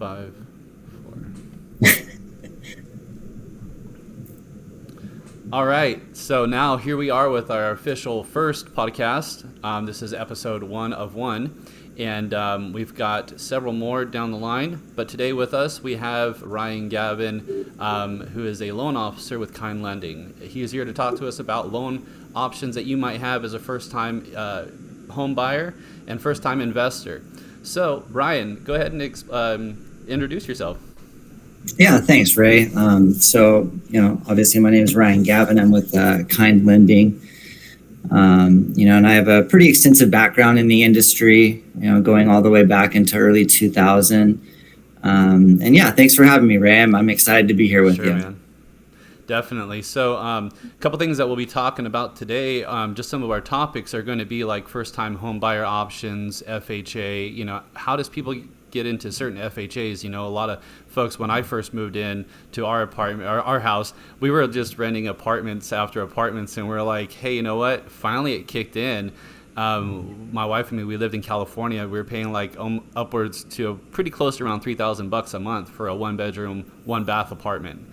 5, 4. All right, so now here we are with our official first podcast. This is episode 1 of 1, and we've got several more down the line. But today with us, we have Ryan Gavin, who is a loan officer with Kind Lending. He is here to talk to us about loan options that you might have as a first-time home buyer and first-time investor. So, Ryan, go ahead and introduce yourself. Yeah, thanks, Ray. Obviously my name is Ryan Gavin. I'm with Kind Lending. And I have a pretty extensive background in the industry, going all the way back into early 2000. Thanks for having me, Ray. I'm excited to be here with you. Man. Definitely. So a couple things that we'll be talking about today, just some of our topics are going to be like first-time home buyer options, FHA, how does people get into certain FHAs? A lot of folks, when I first moved in to our apartment, our house, we were just renting apartments after apartments, and we're like, hey, you know what? Finally, it kicked in. My wife and me, we lived in California. We were paying like upwards to pretty close to around $3,000 a month for a 1-bedroom, 1-bath apartment.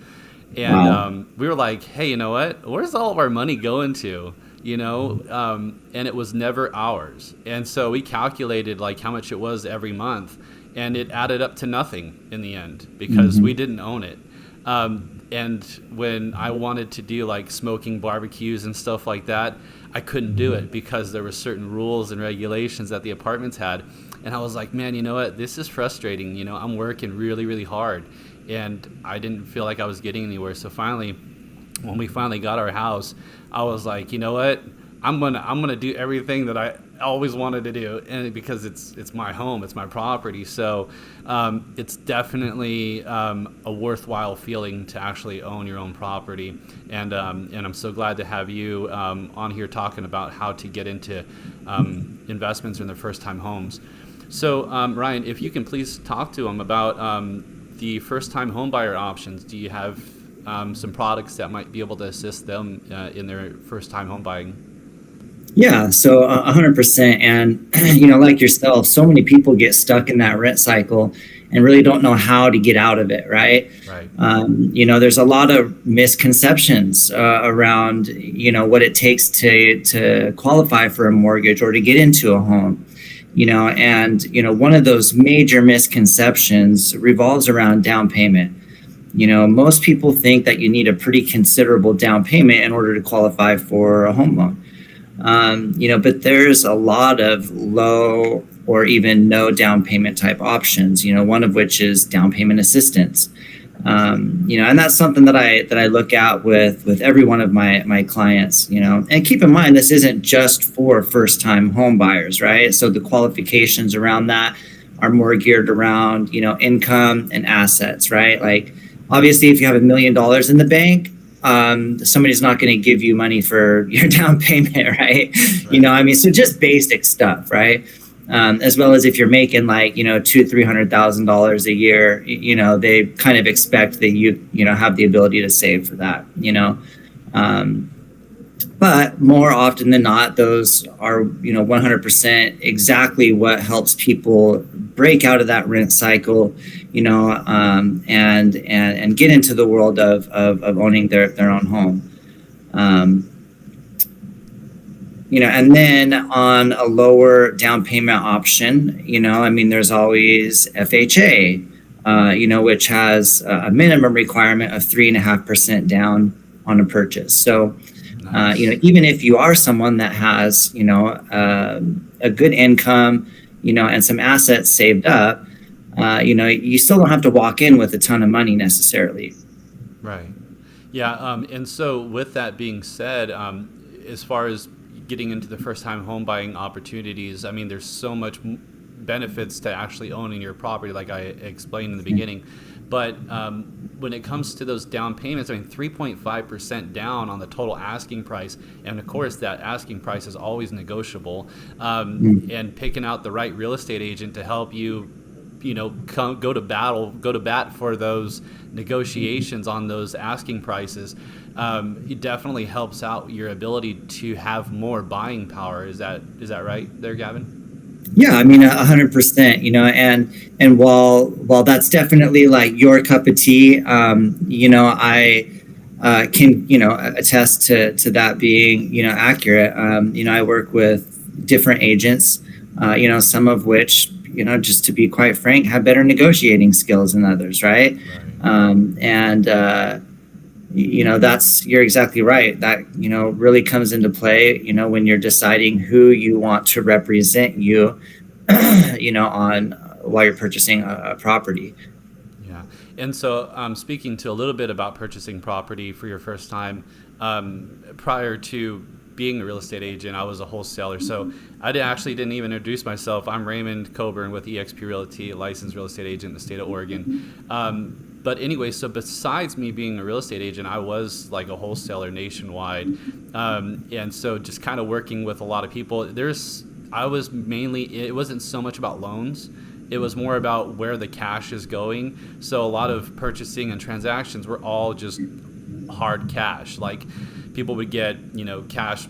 And Wow. we were like, hey, you know what? Where's all of our money going to? And it was never ours. And so we calculated like how much it was every month. And it added up to nothing in the end because we didn't own it. And when I wanted to do like smoking barbecues and stuff like that, I couldn't do it because there were certain rules and regulations that the apartments had. And I was like, man, you know what? This is frustrating. I'm working really, really hard. And I didn't feel like I was getting anywhere. So finally, when we finally got our house, I was like, you know what? I'm gonna do everything that I always wanted to do, and because it's my home, it's my property. So it's definitely a worthwhile feeling to actually own your own property. And I'm so glad to have you on here talking about how to get into investments in their first time homes. So Ryan, if you can please talk to them about the first time home buyer options. Do you have some products that might be able to assist them in their first time home buying? Yeah, so 100%. And, like yourself, so many people get stuck in that rent cycle and really don't know how to get out of it, right? Right. There's a lot of misconceptions around, what it takes to qualify for a mortgage or to get into a home. One of those major misconceptions revolves around down payment. Most people think that you need a pretty considerable down payment in order to qualify for a home loan. But there's a lot of low or even no down payment type options, one of which is down payment assistance. And that's something that I look at with every one of my clients, and keep in mind, this isn't just for first time home buyers, right? So the qualifications around that are more geared around, income and assets, right? Like obviously if you have $1 million in the bank, somebody's not going to give you money for your down payment, right? So just basic stuff, right? As well as if you're making like, $200,000-$300,000 a year, they kind of expect that you have the ability to save for that, but more often than not, those are, 100% exactly what helps people break out of that rent cycle, and get into the world of owning their own home. And then on a lower down payment option, there's always FHA, which has a minimum requirement of 3.5% down on a purchase. So, Nice. Even if you are someone that has, a good income, and some assets saved up, you still don't have to walk in with a ton of money necessarily. Right. Yeah. And so with that being said, as far as getting into the first time home buying opportunities, there's so much benefits to actually owning your property, like I explained in the beginning. But when it comes to those down payments, 3.5% down on the total asking price, and of course that asking price is always negotiable. And picking out the right real estate agent to help you, go to bat for those negotiations on those asking prices. It definitely helps out your ability to have more buying power. Is that right there, Gavin? Yeah, I mean, 100%, and while that's definitely like your cup of tea, I can, attest to that being, accurate. I work with different agents, some of which, just to be quite frank, have better negotiating skills than others, right? And that's, you're exactly right. That, really comes into play, when you're deciding who you want to represent you, on while you're purchasing a property. Yeah. And so, speaking to a little bit about purchasing property for your first time, prior to being a real estate agent, I was a wholesaler. So I actually didn't even introduce myself. I'm Raymond Coburn with eXp Realty, a licensed real estate agent in the state of Oregon. But anyway, so besides me being a real estate agent, I was like a wholesaler nationwide. And so just kind of working with a lot of people, I was mainly, it wasn't so much about loans. It was more about where the cash is going. So a lot of purchasing and transactions were all just hard cash. Like people would get, cash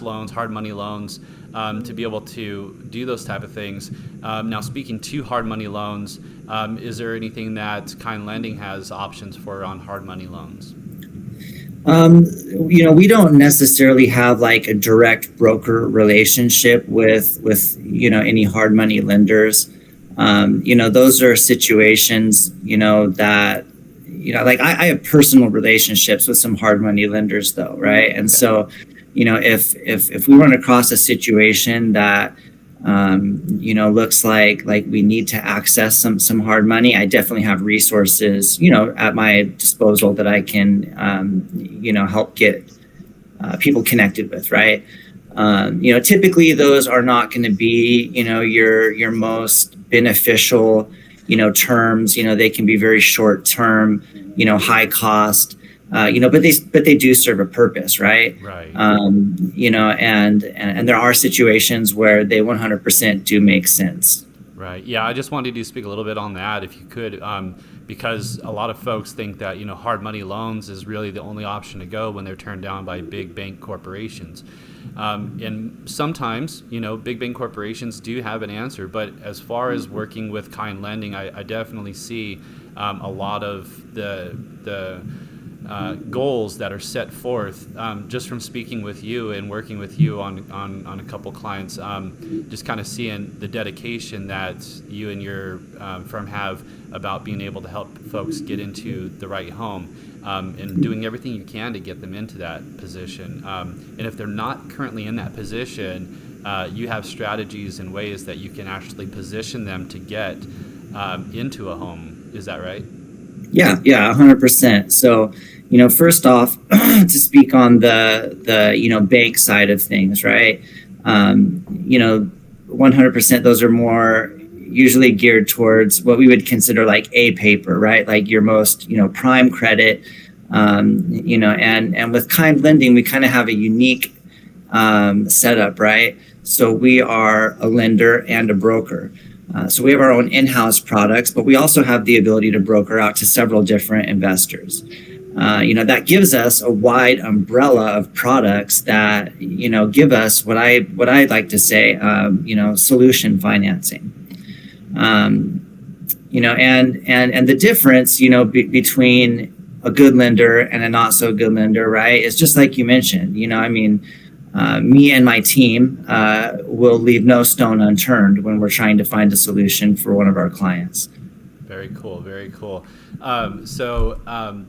loans, hard money loans, to be able to do those type of things. Now, speaking to hard money loans, is there anything that Kind Lending has options for on hard money loans? We don't necessarily have like a direct broker relationship with any hard money lenders. Those are situations, that, like I have personal relationships with some hard money lenders though, right? And so, if we run across a situation that looks like we need to access some hard money, I definitely have resources, at my disposal that I can, help get people connected with, right? Typically those are not going to be, your most beneficial, terms. They can be very short term, high cost. But they do serve a purpose, right? Right. And there are situations where they 100% do make sense. Right. Yeah, I just wanted to speak a little bit on that, if you could, because a lot of folks think that hard money loans is really the only option to go when they're turned down by big bank corporations. And sometimes, big bank corporations do have an answer, but as far as working with Kind Lending, I definitely see a lot of the goals that are set forth, just from speaking with you and working with you on a couple clients, just kind of seeing the dedication that you and your firm have about being able to help folks get into the right home, and doing everything you can to get them into that position. And if they're not currently in that position, you have strategies and ways that you can actually position them to get into a home. Is that right? Yeah, 100%. So, first off, to speak on the bank side of things, right? 100%, those are more usually geared towards what we would consider like A paper, right? Like your most, prime credit, and with Kind Lending, we kind of have a unique setup, right? So we are a lender and a broker. So we have our own in-house products, but we also have the ability to broker out to several different investors. That gives us a wide umbrella of products that, give us what I like to say, solution financing. And the difference, between a good lender and a not so good lender, right, is just like you mentioned. Me and my team will leave no stone unturned when we're trying to find a solution for one of our clients. Very cool. Very cool. So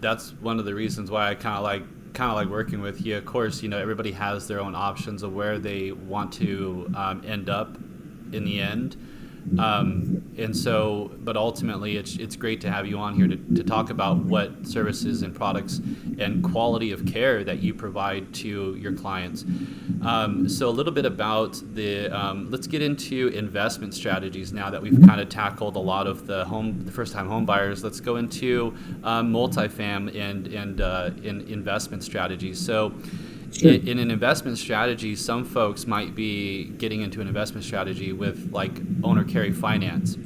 that's one of the reasons why I kind of like working with you. Of course, everybody has their own options of where they want to end up in the end. And so, but ultimately it's great to have you on here to talk about what services and products and quality of care that you provide to your clients. So a little bit about let's get into investment strategies now that we've kind of tackled a lot of the first-time home buyers. Let's go into multifam and investment strategies. So Sure. In an investment strategy, some folks might be getting into an investment strategy with like owner carry finance.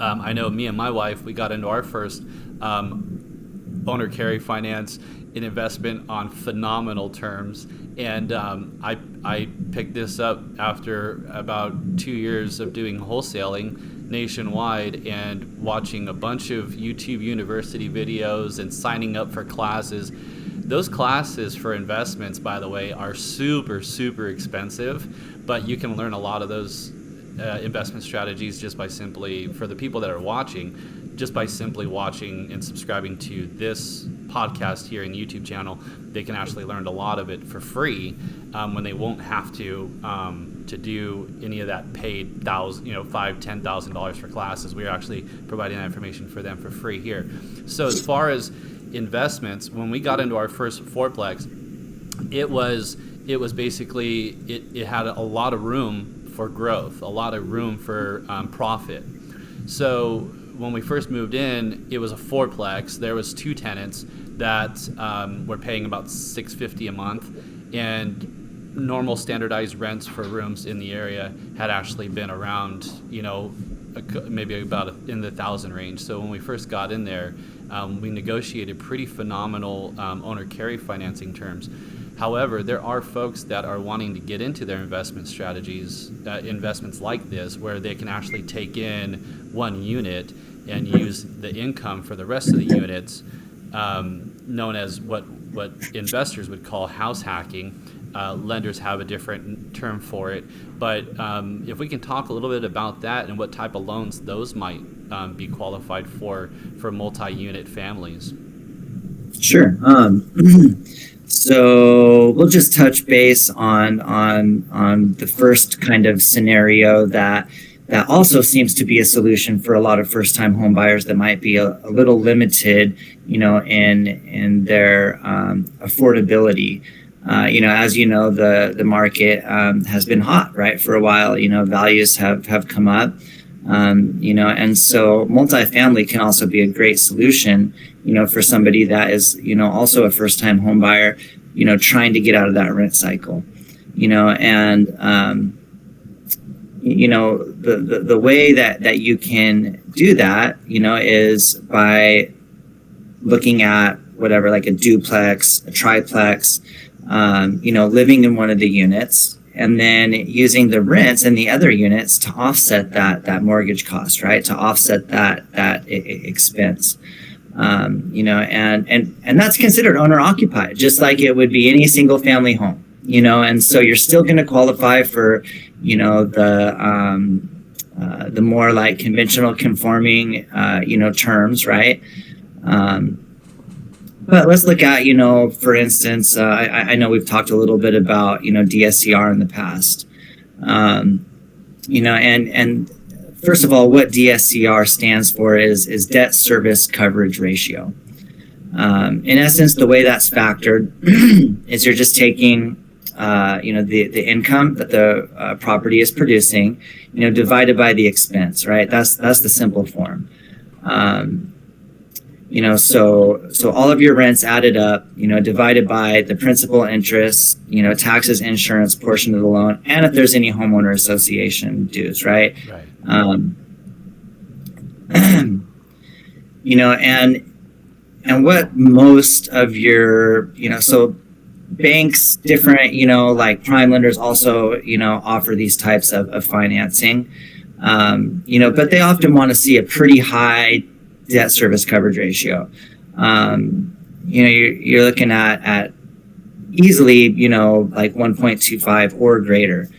I know me and my wife, we got into our first owner carry finance in investment on phenomenal terms, And I picked this up after about 2 years of doing wholesaling nationwide and watching a bunch of YouTube University videos and signing up for classes. Those classes for investments, by the way, are super, super expensive, but you can learn a lot of those investment strategies just by simply, for the people that are watching, just by simply watching and subscribing to this podcast here in YouTube channel. They can actually learn a lot of it for free when they won't have to do any of that paid $5,000-$10,000 for classes. We're actually providing that information for them for free here. So as far as investments, when we got into our first fourplex, it was basically it had a lot of room for growth, a lot of room for profit. So when we first moved in, it was a fourplex. There was 2 tenants that were paying about $650 a month, and normal standardized rents for rooms in the area had actually been around, maybe about in the 1,000 range. So when we first got in there, we negotiated pretty phenomenal owner carry financing terms. However, there are folks that are wanting to get into their investment strategies, investments like this, where they can actually take in one unit and use the income for the rest of the units, known as what investors would call house hacking. Lenders have a different term for it. But if we can talk a little bit about that and what type of loans those might be qualified for multi-unit families. Sure. So we'll just touch base on the first kind of scenario that also seems to be a solution for a lot of first-time home buyers that might be a little limited, in their affordability. As you know, the market has been hot, right, for a while. Values have come up, and so multifamily can also be a great solution, for somebody that is, also a first-time home buyer, trying to get out of that rent cycle, and the way that you can do that, is by looking at whatever, like a duplex, a triplex, living in one of the units, and then using the rents in the other units to offset that mortgage cost, right? To offset that expense. And that's considered owner occupied, just like it would be any single family home, and so you're still going to qualify for, the more like conventional conforming, terms, right? But let's look at, for instance, I know we've talked a little bit about, DSCR in the past, and first of all, what DSCR stands for is debt service coverage ratio. In essence, the way that's factored is you're just taking, the income that the property is producing, divided by the expense, right? That's the simple form. So all of your rents added up, divided by the principal, interest, taxes, insurance portion of the loan, and if there's any homeowner association dues, right? Right. And what most of your, so banks, different, like prime lenders also, offer these types of financing, but they often want to see a pretty high debt service coverage ratio. You're looking at easily, like 1.25 or greater.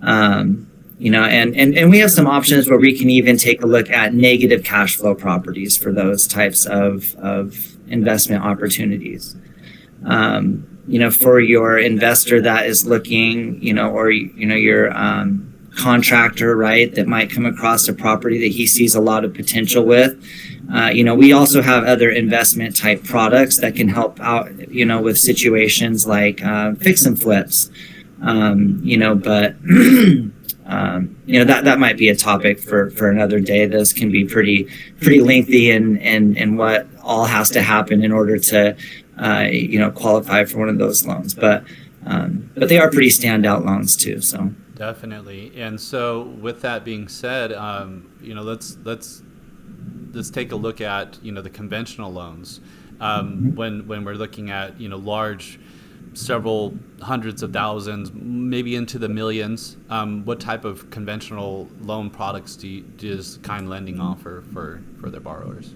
And we have some options where we can even take a look at negative cash flow properties for those types of investment opportunities. For your investor that is looking, or, your contractor, right, that might come across a property that he sees a lot of potential with. We also have other investment type products that can help out, with situations like fix and flips, but that might be a topic for another day. Those can be pretty lengthy and what all has to happen in order to qualify for one of those loans, but they are pretty standout loans too. So definitely. And so with that being said, let's take a look at the conventional loans. When we're looking at large several hundreds of thousands, maybe into the millions. What type of conventional loan products does Kind Lending offer for their borrowers?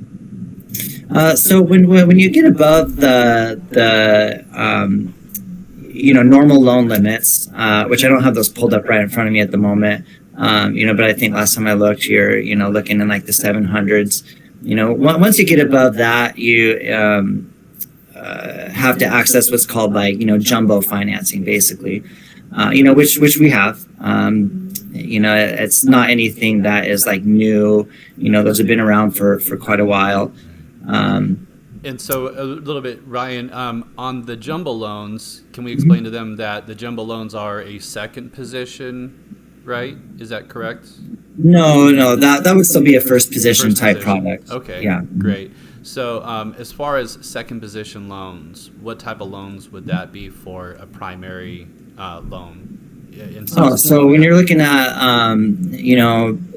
So when you get above the normal loan limits, which I don't have those pulled up right in front of me at the moment, but I think last time I looked, you're looking in like the 700s. Once you get above that, you have to access what's called like jumbo financing, basically, which we have. It's not anything that is like new. Those have been around for quite a while. And so a little bit, Ryan, on the jumbo loans, can we explain to them that the jumbo loans are a second position, right? Is that correct? No, that would still be a first position type product. Okay, yeah, great. So as far as second position loans, what type of loans would that be for a primary loan? So when you're looking at,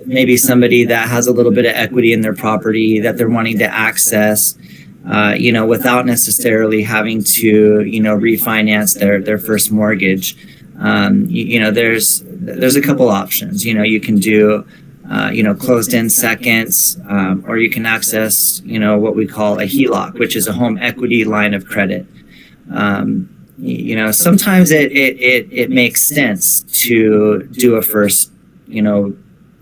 maybe somebody that has a little bit of equity in their property that they're wanting to access, without necessarily having to, refinance their first mortgage, there's a couple options. You can do, closed-end seconds, or you can access, what we call a HELOC, which is a home equity line of credit. Sometimes it makes sense to do a first,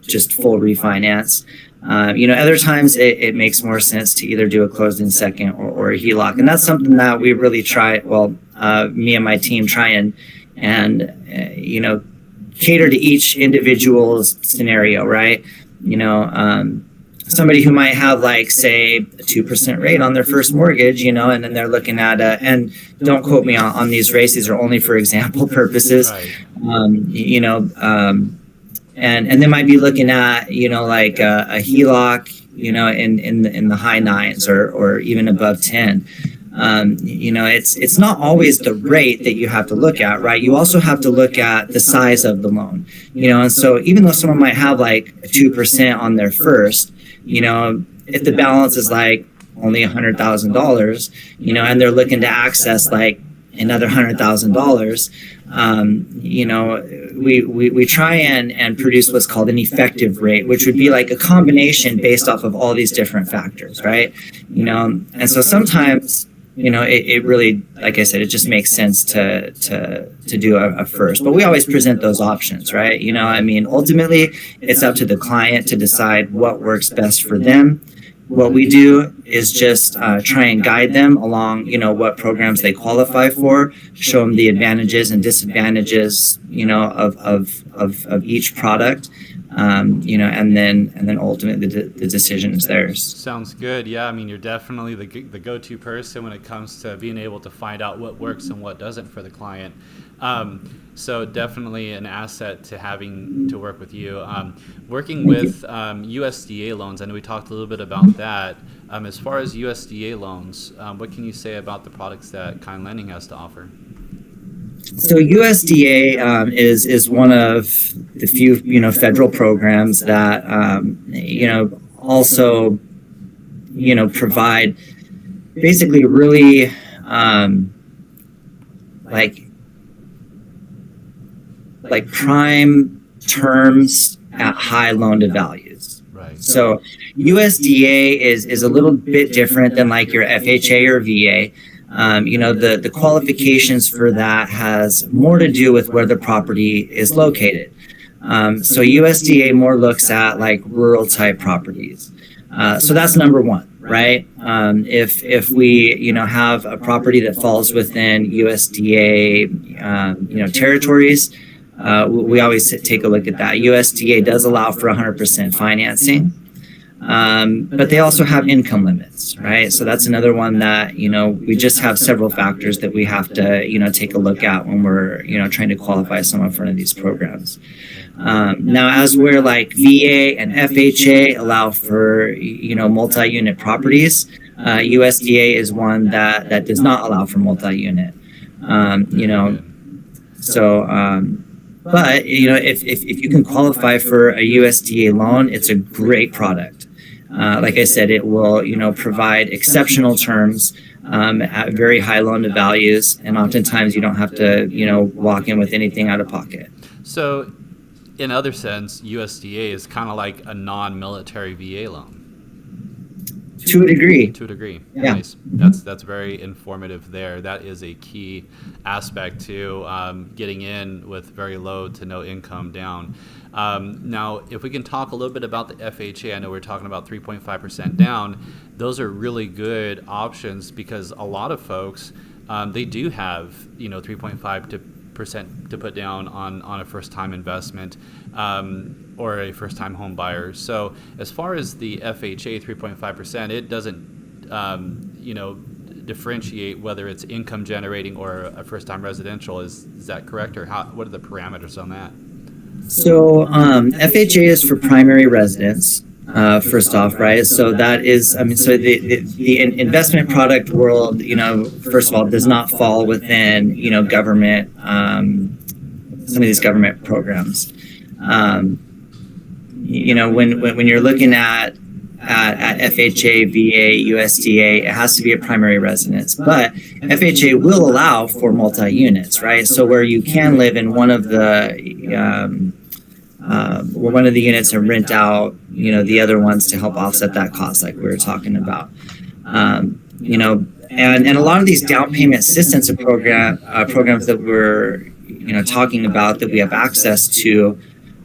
just full refinance. Other times it makes more sense to either do a closed-end second or a HELOC, and that's something that we really try. Well, me and my team try and cater to each individual's scenario, right? Somebody who might have like, say, a 2% rate on their first mortgage, and then they're looking at and don't quote me on these rates, these are only for example purposes. Right. And they might be looking at, like a HELOC, in the high 9s or even above 10. It's not always the rate that you have to look at, right? You also have to look at the size of the loan, and so even though someone might have like 2% on their first, if the balance is like only $100,000, and they're looking to access like another $100,000, we try and produce what's called an effective rate, which would be like a combination based off of all these different factors, right? And so sometimes, it really, like I said, it just makes sense to do a first, but we always present those options, right? Ultimately it's up to the client to decide what works best for them. What we do is just try and guide them along, what programs they qualify for, show them the advantages and disadvantages, of each product, and then ultimately the decision is theirs. Sounds good. Yeah, you're definitely the go-to person when it comes to being able to find out what works and what doesn't for the client. So definitely an asset to having to work with you. Working with USDA loans, I know we talked a little bit about that. As far as USDA loans, what can you say about the products that Kind Lending has to offer? So USDA is one of the few federal programs that also provide basically really like prime terms at high loan to values. Right. So USDA is a little bit different than like your FHA or VA. The qualifications for that has more to do with where the property is located. So USDA more looks at like rural type properties. So that's number one, right? If we have a property that falls within USDA territories, we always take a look at that. USDA does allow for 100% financing. But they also have income limits, right? So that's another one that, we just have several factors that we have to, take a look at when we're, trying to qualify someone for one of these programs. Now, as we're like VA and FHA allow for, multi-unit properties, USDA is one that does not allow for multi-unit, but, if you can qualify for a USDA loan, it's a great product. Like I said, it will, provide exceptional terms at very high loan to values, and oftentimes you don't have to, walk in with anything out of pocket. So, in other sense, USDA is kind of like a non-military VA loan. To a degree. To a degree. Yeah. Nice. That's very informative there. That is a key aspect to getting in with very low to no income down. Now, if we can talk a little bit about the FHA, I know we're talking about 3.5% down. Those are really good options because a lot of folks, they do have 3.5% to put down on a first-time investment or a first-time home buyer. So as far as the FHA 3.5%, it doesn't differentiate whether it's income generating or a first-time residential. Is that correct, or what are the parameters on that? So FHA is for primary residence. First off, right? So that is, so the investment product world, first of all, does not fall within, government, some of these government programs. When you're looking at FHA, VA, USDA, it has to be a primary residence. But FHA will allow for multi-units, right? So where you can live in one of the units and rent out, the other ones to help offset that cost, like we were talking about. And a lot of these down payment assistance programs that we're, talking about that we have access to,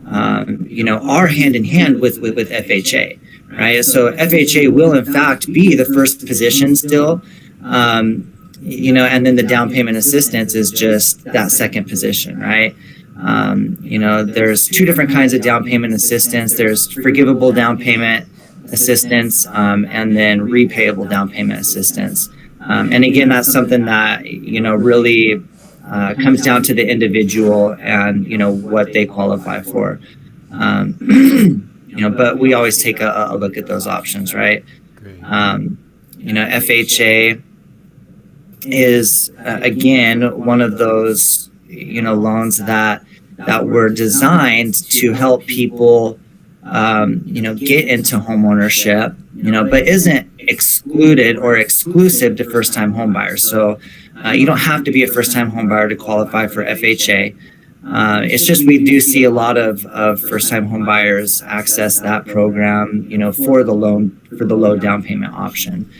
are hand in hand with FHA, right? So FHA will in fact be the first position still, and then the down payment assistance is just that second position, right? There's two different kinds of down payment assistance. There's forgivable down payment assistance, and then repayable down payment assistance. And again, that's something that, really comes down to the individual and, what they qualify for. But we always take a look at those options, right? FHA is, again, one of those, loans that were designed to help people, get into home ownership, but isn't excluded or exclusive to first-time home buyers. So you don't have to be a first-time home buyer to qualify for FHA. It's just we do see a lot of first-time home buyers access that program, for the low down payment option.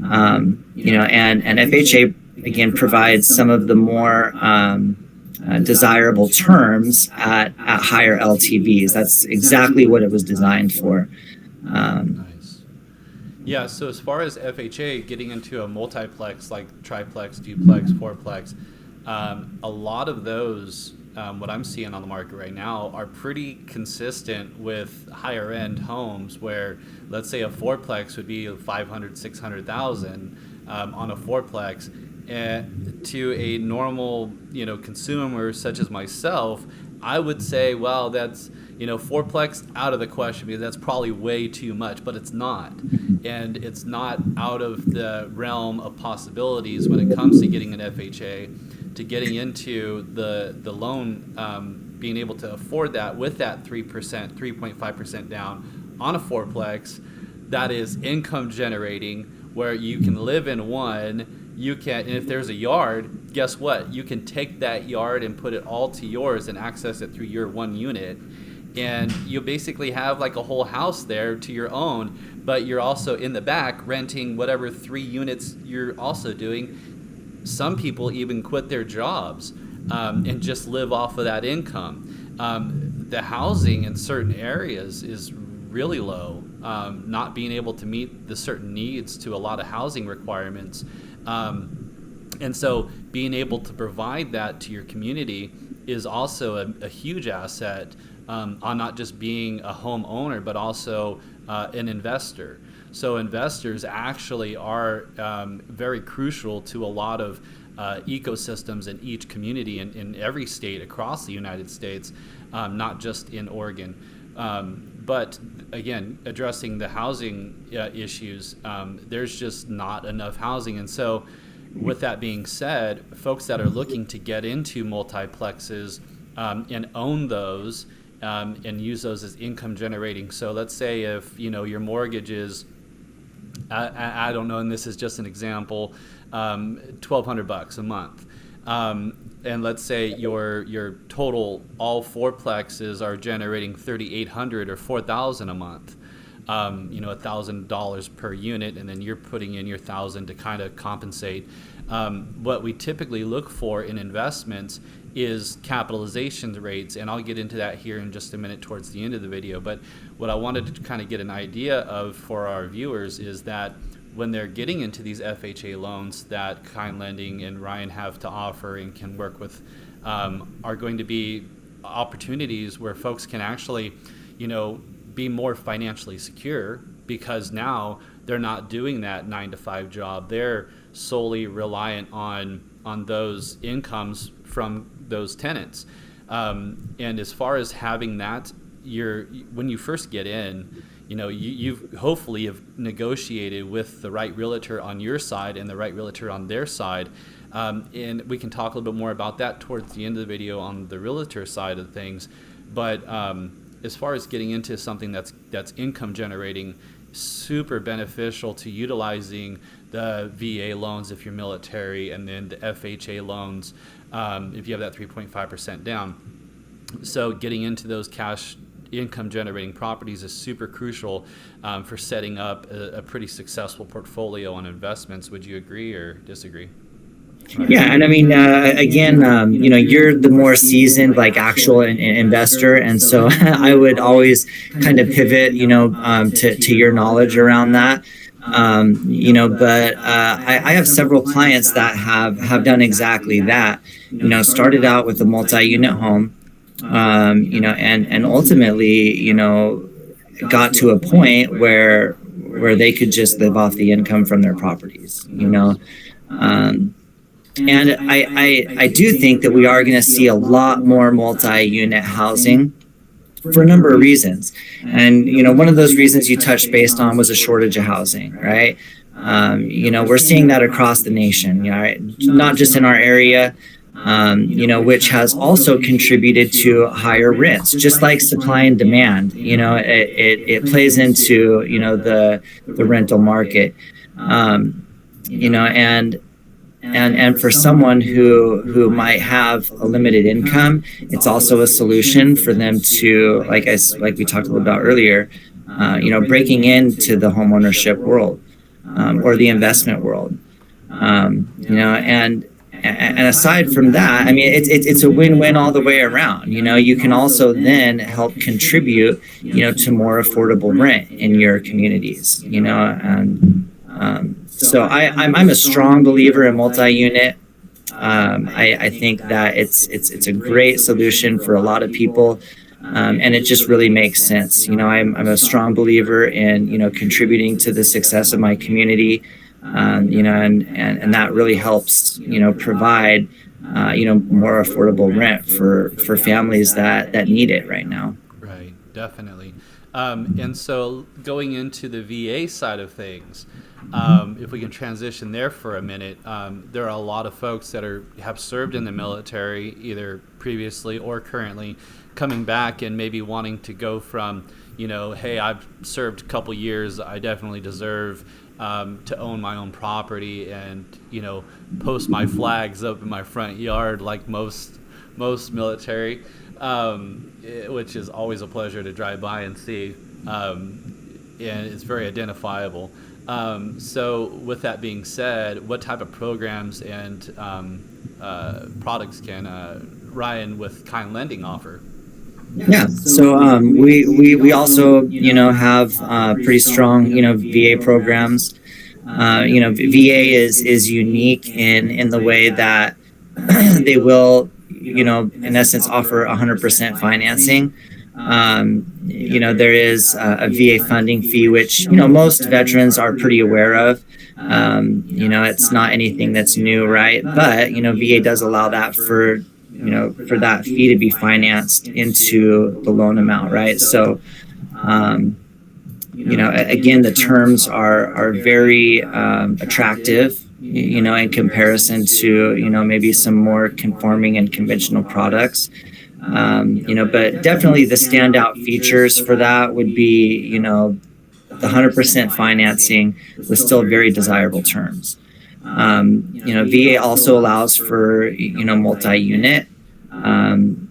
And FHA again provides some of the more desirable terms at higher LTVs. That's exactly what it was designed for. Nice. Yeah, so as far as FHA getting into a multiplex like triplex, duplex, fourplex, a lot of those, what I'm seeing on the market right now, are pretty consistent with higher end homes where, let's say, a fourplex would be 500, 600,000 on a fourplex. And to a normal, consumer such as myself, I would say, well, that's, fourplex out of the question because that's probably way too much, but it's not. And it's not out of the realm of possibilities when it comes to getting an FHA, to getting into the loan, being able to afford that with that 3.5% down on a fourplex that is income generating, where you can live in one. You can, and if there's a yard, guess what? You can take that yard and put it all to yours and access it through your one unit. And you basically have like a whole house there to your own, but you're also in the back renting whatever 3 units you're also doing. Some people even quit their jobs and just live off of that income. The housing in certain areas is really low, not being able to meet the certain needs to a lot of housing requirements. And so being able to provide that to your community is also a huge asset on not just being a homeowner, but also an investor. So investors actually are very crucial to a lot of ecosystems in each community in every state across the United States, not just in Oregon. But again, addressing the housing issues, there's just not enough housing. And so with that being said, folks that are looking to get into multiplexes and own those, and use those as income generating. So let's say if your mortgage is, I don't know, and this is just an example, $1,200 a month. And let's say your total, all fourplexes are generating $3,800 or $4,000 a month. $1,000 per unit, and then you're putting in your $1,000 to kind of compensate. What we typically look for in investments is capitalization rates, and I'll get into that here in just a minute towards the end of the video. But what I wanted to kind of get an idea of for our viewers is that when they're getting into these FHA loans that Kind Lending and Ryan have to offer and can work with, are going to be opportunities where folks can actually, be more financially secure, because now they're not doing that 9-to-5 job. They're solely reliant on those incomes from those tenants. And as far as having that, when you first get in, you've hopefully have negotiated with the right realtor on your side and the right realtor on their side. And we can talk a little bit more about that towards the end of the video on the realtor side of things. But as far as getting into something that's income generating, super beneficial to utilizing the VA loans if you're military, and then the FHA loans if you have that 3.5% down. So getting into those cash income generating properties is super crucial for setting up a pretty successful portfolio on investments. Would you agree or disagree? Yeah, and I mean, again, you're the more seasoned, like actual investor, and so I would always kind of pivot, to your knowledge around that. But I have several clients that have done exactly that. Started out with a multi-unit home, and ultimately, got to a point where they could just live off the income from their properties. And I do think that we are going to see a lot more multi-unit housing for a number of reasons. And, one of those reasons you touched based on was a shortage of housing, right? We're seeing that across the nation, right? Not just in our area, which has also contributed to higher rents, just like supply and demand. It plays into, the rental market, and for someone who might have a limited income, it's also a solution for them to, like we talked a little about earlier, breaking into the homeownership world, or the investment world, and aside from that, I mean, it's a win-win all the way around. You can also then help contribute, to more affordable rent in your communities, so I'm a strong believer in multi-unit. I think that it's a great solution for a lot of people, and it just really makes sense. I'm a strong believer in contributing to the success of my community, and that really helps provide more affordable rent for families that need it right now. Right, definitely. And so going into the VA side of things, if we can transition there for a minute, there are a lot of folks that have served in the military, either previously or currently, coming back and maybe wanting to go from, hey, I've served a couple years, I definitely deserve to own my own property and, post my flags up in my front yard like most military, which is always a pleasure to drive by and see, and it's very identifiable. So with that being said, what type of programs and products can Ryan with Kind Lending offer? Yeah, so we also have pretty strong VA programs. VA is unique in the way that they will in essence offer 100% financing. There is a VA funding fee, which most veterans are pretty aware of. It's not anything that's new, right? But VA does allow that for that fee to be financed into the loan amount, right? So again, the terms are very attractive, in comparison to maybe some more conforming and conventional products. But definitely the standout features for that would be, the 100% financing with still very desirable terms. VA also allows for, multi-unit, and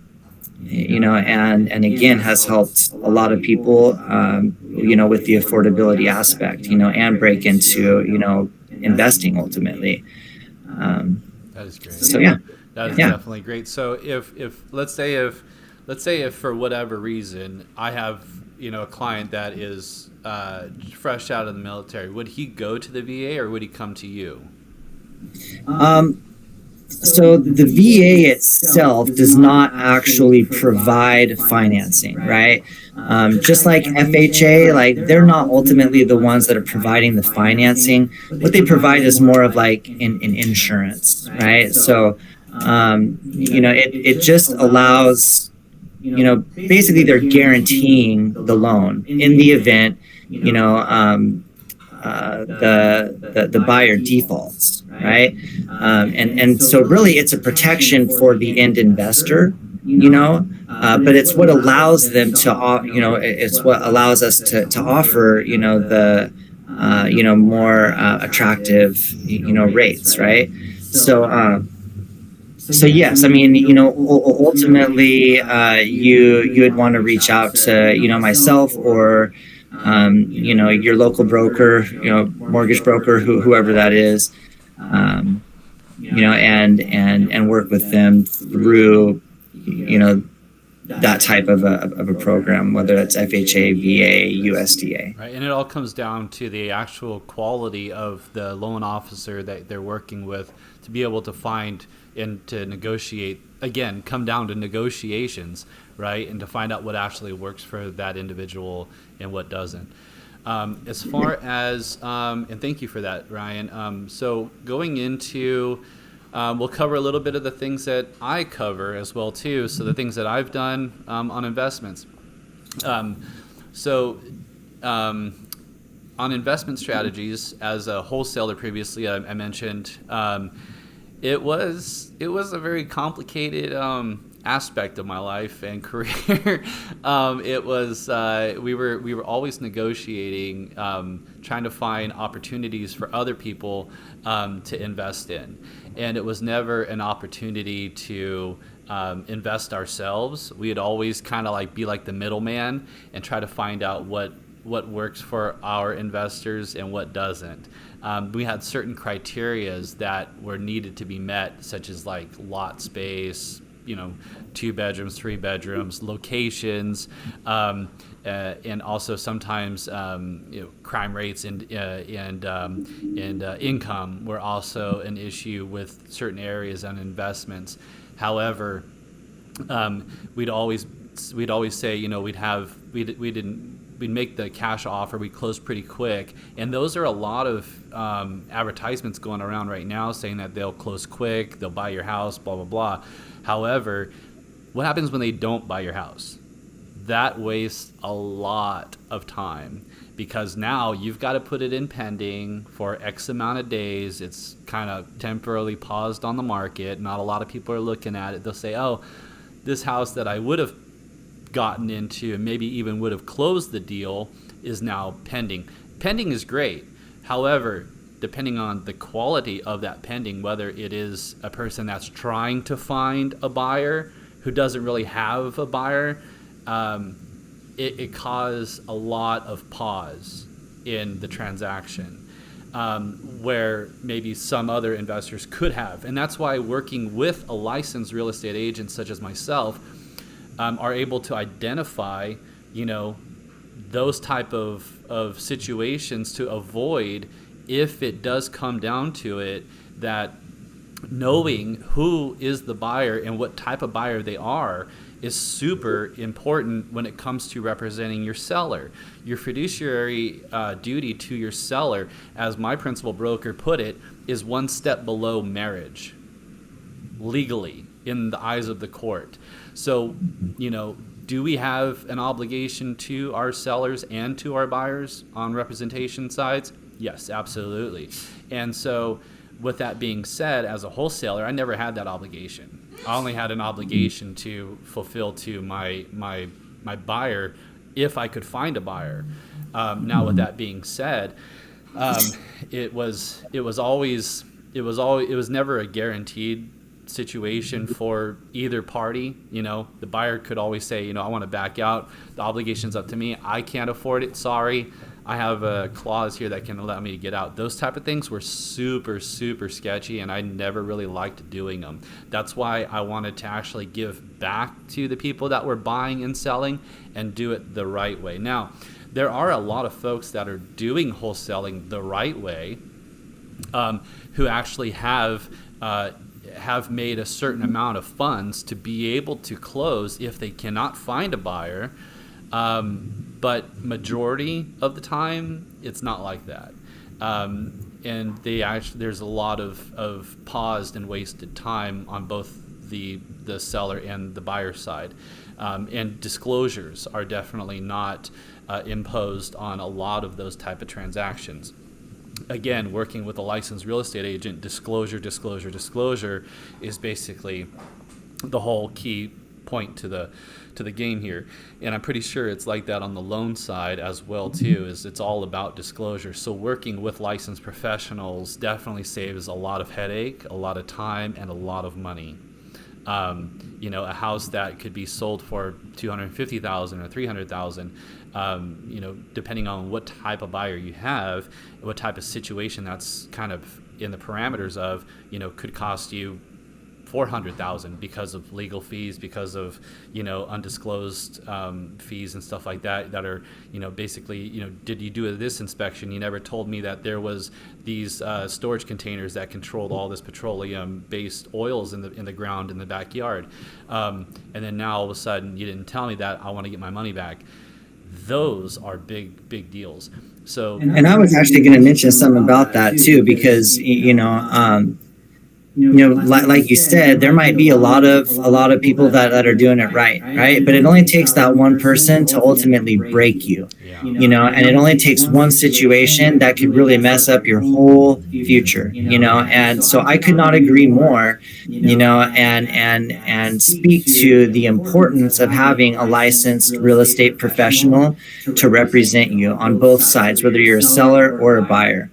again has helped a lot of people, with the affordability aspect, and break into, investing ultimately. That is great. So yeah. That is Yeah. definitely great. So if let's say if for whatever reason I have a client that is fresh out of the military, would he go to the VA or would he come to you? So the VA itself does not actually provide financing, right? Just like FHA, like they're not ultimately the ones that are providing the financing. What they provide is more of like an insurance, right? So, it just allows, basically they're guaranteeing the loan in the event, the buyer defaults, right? And so really it's a protection for the end investor, but it's what allows them to, it's what allows us to offer, the, more attractive, rates, right? So yes, I mean, ultimately, you would want to reach out to, myself or, your local broker, mortgage broker, whoever that is, and work with them through, that type of a program, whether it's FHA, VA, USDA. Right, and it all comes down to the actual quality of the loan officer that they're working with to be able to find and to negotiate. Again, come down to negotiations, right, and to find out what actually works for that individual and what doesn't. As far as, and thank you for that, Ryan. So going into, we'll cover a little bit of the things that I cover as well too. So the things that I've done on investments. On investment strategies, as a wholesaler previously, I mentioned, it was a very complicated aspect of my life and career. It was we were always negotiating, trying to find opportunities for other people to invest in, and it was never an opportunity to invest ourselves. We'd always kind of like be like the middleman and try to find out what works for our investors and what doesn't. We had certain criterias that were needed to be met, such as like lot space, 2 bedrooms, 3 bedrooms, locations, and also sometimes crime rates and income were also an issue with certain areas on investments. However, we'd always say, we'd make the cash offer, we'd close pretty quick, and those are a lot of advertisements going around right now saying that they'll close quick, they'll buy your house, blah blah blah. However, what happens when they don't buy your house? That wastes a lot of time, because now you've got to put it in pending for X amount of days. It's kind of temporarily paused on the market. Not a lot of people are looking at it. They'll say, oh, this house that I would have gotten into and maybe even would have closed the deal is now pending. Pending is great. However, depending on the quality of that pending, whether it is a person that's trying to find a buyer who doesn't really have a buyer, it caused a lot of pause in the transaction, where maybe some other investors could have. And that's why working with a licensed real estate agent such as myself are able to identify, those type of situations to avoid, if it does come down to it, that knowing who is the buyer and what type of buyer they are is super important when it comes to representing your seller. Your fiduciary duty to your seller, as my principal broker put it, is one step below marriage, legally, in the eyes of the court. So, do we have an obligation to our sellers and to our buyers on representation sides? Yes, absolutely. And so with that being said, as a wholesaler, I never had that obligation. I only had an obligation to fulfill to my buyer if I could find a buyer. Now, with that being said, it was never a guaranteed situation for either party. The buyer could always say, I want to back out. The obligation's up to me. I can't afford it. Sorry. I have a clause here that can allow me to get out. Those type of things were super, super sketchy, and I never really liked doing them. That's why I wanted to actually give back to the people that were buying and selling and do it the right way. Now, there are a lot of folks that are doing wholesaling the right way, who actually have made a certain amount of funds to be able to close if they cannot find a buyer. But majority of the time, it's not like that. And there's a lot of paused and wasted time on both the seller and the buyer side. And disclosures are definitely not imposed on a lot of those type of transactions. Again, working with a licensed real estate agent, disclosure is basically the whole key point to the game here. And I'm pretty sure it's like that on the loan side as well too, is it's all about disclosure. So working with licensed professionals definitely saves a lot of headache, a lot of time, and a lot of money. A house that could be sold for $250,000 or $300,000, depending on what type of buyer you have, what type of situation that's kind of in the parameters of, could cost you $400,000 because of legal fees, because of undisclosed fees and stuff like that are basically did you do this inspection? You never told me that there was these storage containers that controlled all this petroleum based oils in the ground in the backyard, and then now all of a sudden you didn't tell me that. I want to get my money back. Those are big deals. So, and I was actually going to mention something about that too, because like you said, there might be a lot of people that are doing it right, but it only takes that one person to ultimately break you. And it only takes one situation that could really mess up your whole future. And so I could not agree more. And speak to the importance of having a licensed real estate professional to represent you on both sides, whether you're a seller or a buyer.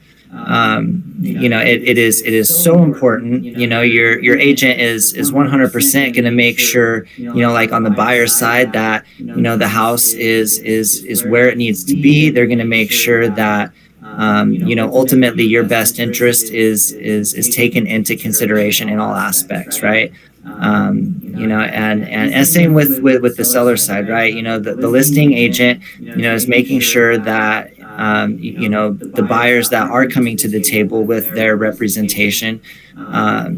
It is so important. Your agent is 100% going to make sure, like on the buyer side, that the house is where it needs to be. They're going to make sure that ultimately your best interest is taken into consideration in all aspects, right? And same with the seller side, right? The listing agent is making sure that the buyers that are coming to the table with their representation are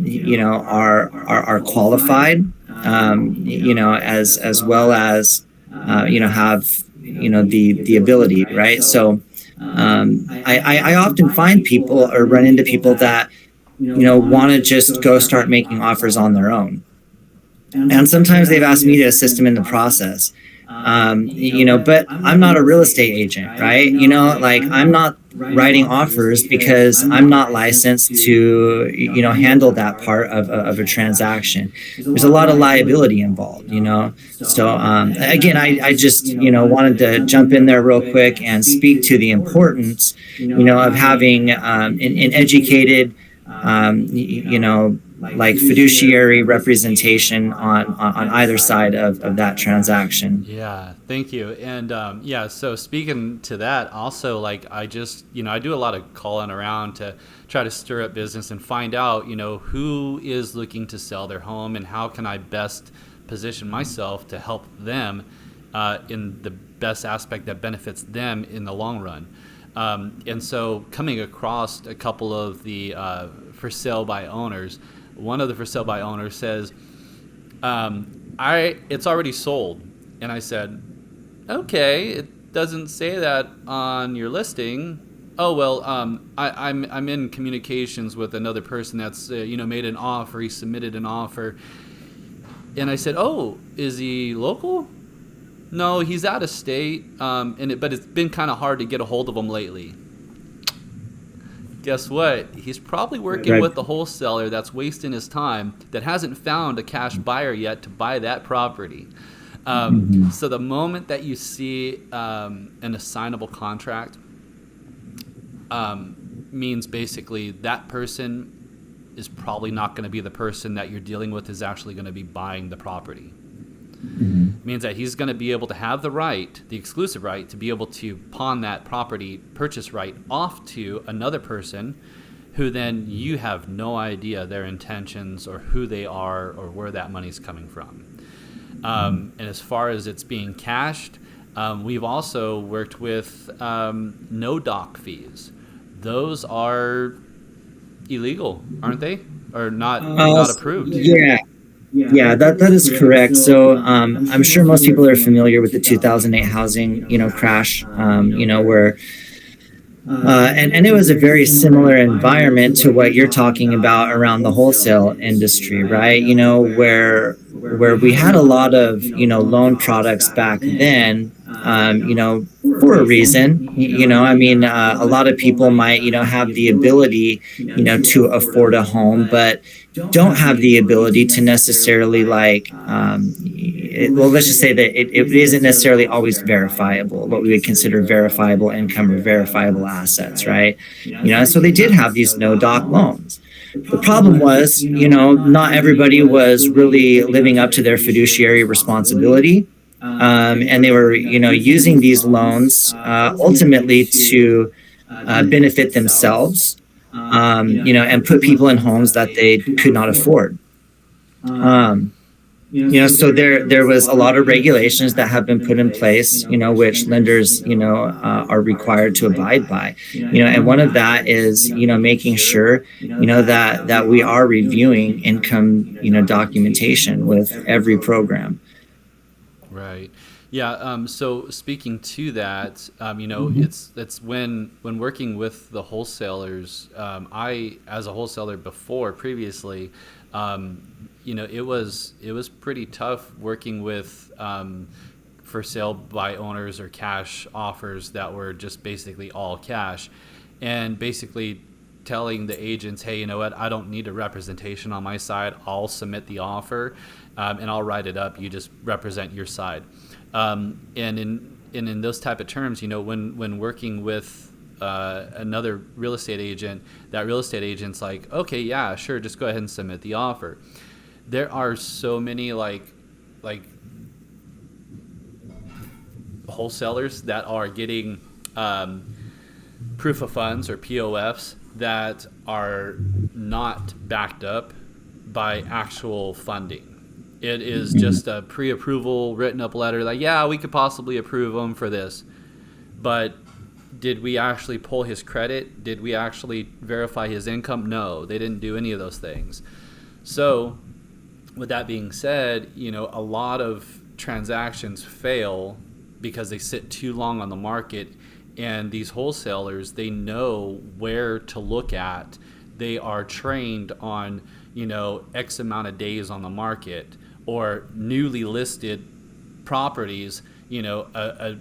qualified, as well as have the ability, right? So I often find people or run into people that want to just go start making offers on their own, and sometimes they've asked me to assist them in the process. But I'm not a real estate agent, right? Like I'm not writing offers because I'm not licensed to, handle that part of a transaction. There's a lot of liability involved, So, again, I just, wanted to jump in there real quick and speak to the importance, of having an educated, like fiduciary representation on either side of that transaction. Yeah, thank you. And so speaking to that, also, like I just, I do a lot of calling around to try to stir up business and find out, who is looking to sell their home and how can I best position myself to help them in the best aspect that benefits them in the long run. And so coming across a couple of the for sale by owners, one of the for sale by owners says, it's already sold. And I said, okay, it doesn't say that on your listing. Oh, well, I'm in communications with another person that's, made an offer. He submitted an offer. And I said, oh, is he local? No, he's out of state. But it's been kind of hard to get a hold of him lately. guess what? He's probably working with the wholesaler that's wasting his time, that hasn't found a cash buyer yet to buy that property. So the moment that you see an assignable contract, means basically that person is probably not going to be the person that you're dealing with is actually going to be buying the property. Means that he's going to be able to have the right, the exclusive right, to be able to pawn that property purchase right off to another person who then you have no idea their intentions or who they are or where that money's coming from. And as far as it's being cashed, we've also worked with no doc fees. Those are illegal, aren't they? Or not approved? Yeah, that is correct. So I'm sure most people are familiar with the 2008 housing, crash, where and it was a very similar environment to what you're talking about around the wholesale industry, right? Where we had a lot of loan products back then, for a reason. A lot of people might have the ability to afford a home, but don't have the ability to necessarily let's just say that it isn't necessarily always verifiable, what we would consider verifiable income or verifiable assets, right? So they did have these no doc loans. The problem was, not everybody was really living up to their fiduciary responsibility. And they were, using these loans ultimately to benefit themselves, and put people in homes that they could not afford. So there was a lot of regulations that have been put in place, which lenders, are required to abide by, and one of that is, making sure, that we are reviewing income, documentation with every program. Right. Yeah. So speaking to that, it's when working with the wholesalers, I, as a wholesaler previously, it was pretty tough working with for sale by owners or cash offers that were just basically all cash, and basically telling the agents, hey, you know what, I don't need a representation on my side. I'll submit the offer, and I'll write it up. You just represent your side. And in those type of terms, when working with another real estate agent, that real estate agent's like, okay, yeah, sure, just go ahead and submit the offer. There are so many like wholesalers that are getting proof of funds or POFs that are not backed up by actual funding. It is just a pre-approval written up letter like, yeah, we could possibly approve him for this. But did we actually pull his credit? Did we actually verify his income? No, they didn't do any of those things. So with that being said, a lot of transactions fail because they sit too long on the market, and these wholesalers, they know where to look at. They are trained on, X amount of days on the market, or newly listed properties, a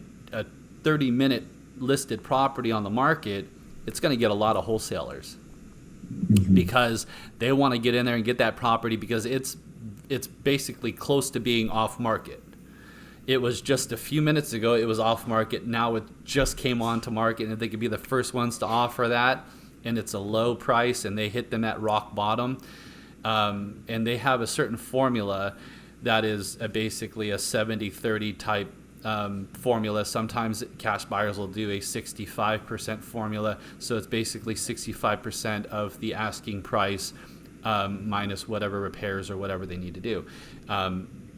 30-minute listed property on the market, it's going to get a lot of wholesalers because they want to get in there and get that property because it's basically close to being off market. It was just a few minutes ago, it was off market. Now it just came onto market, and they could be the first ones to offer that, and it's a low price, and they hit them at rock bottom. And they have a certain formula that is basically a 70-30 type formula. Sometimes cash buyers will do a 65% formula, so it's basically 65% of the asking price minus whatever repairs or whatever they need to do.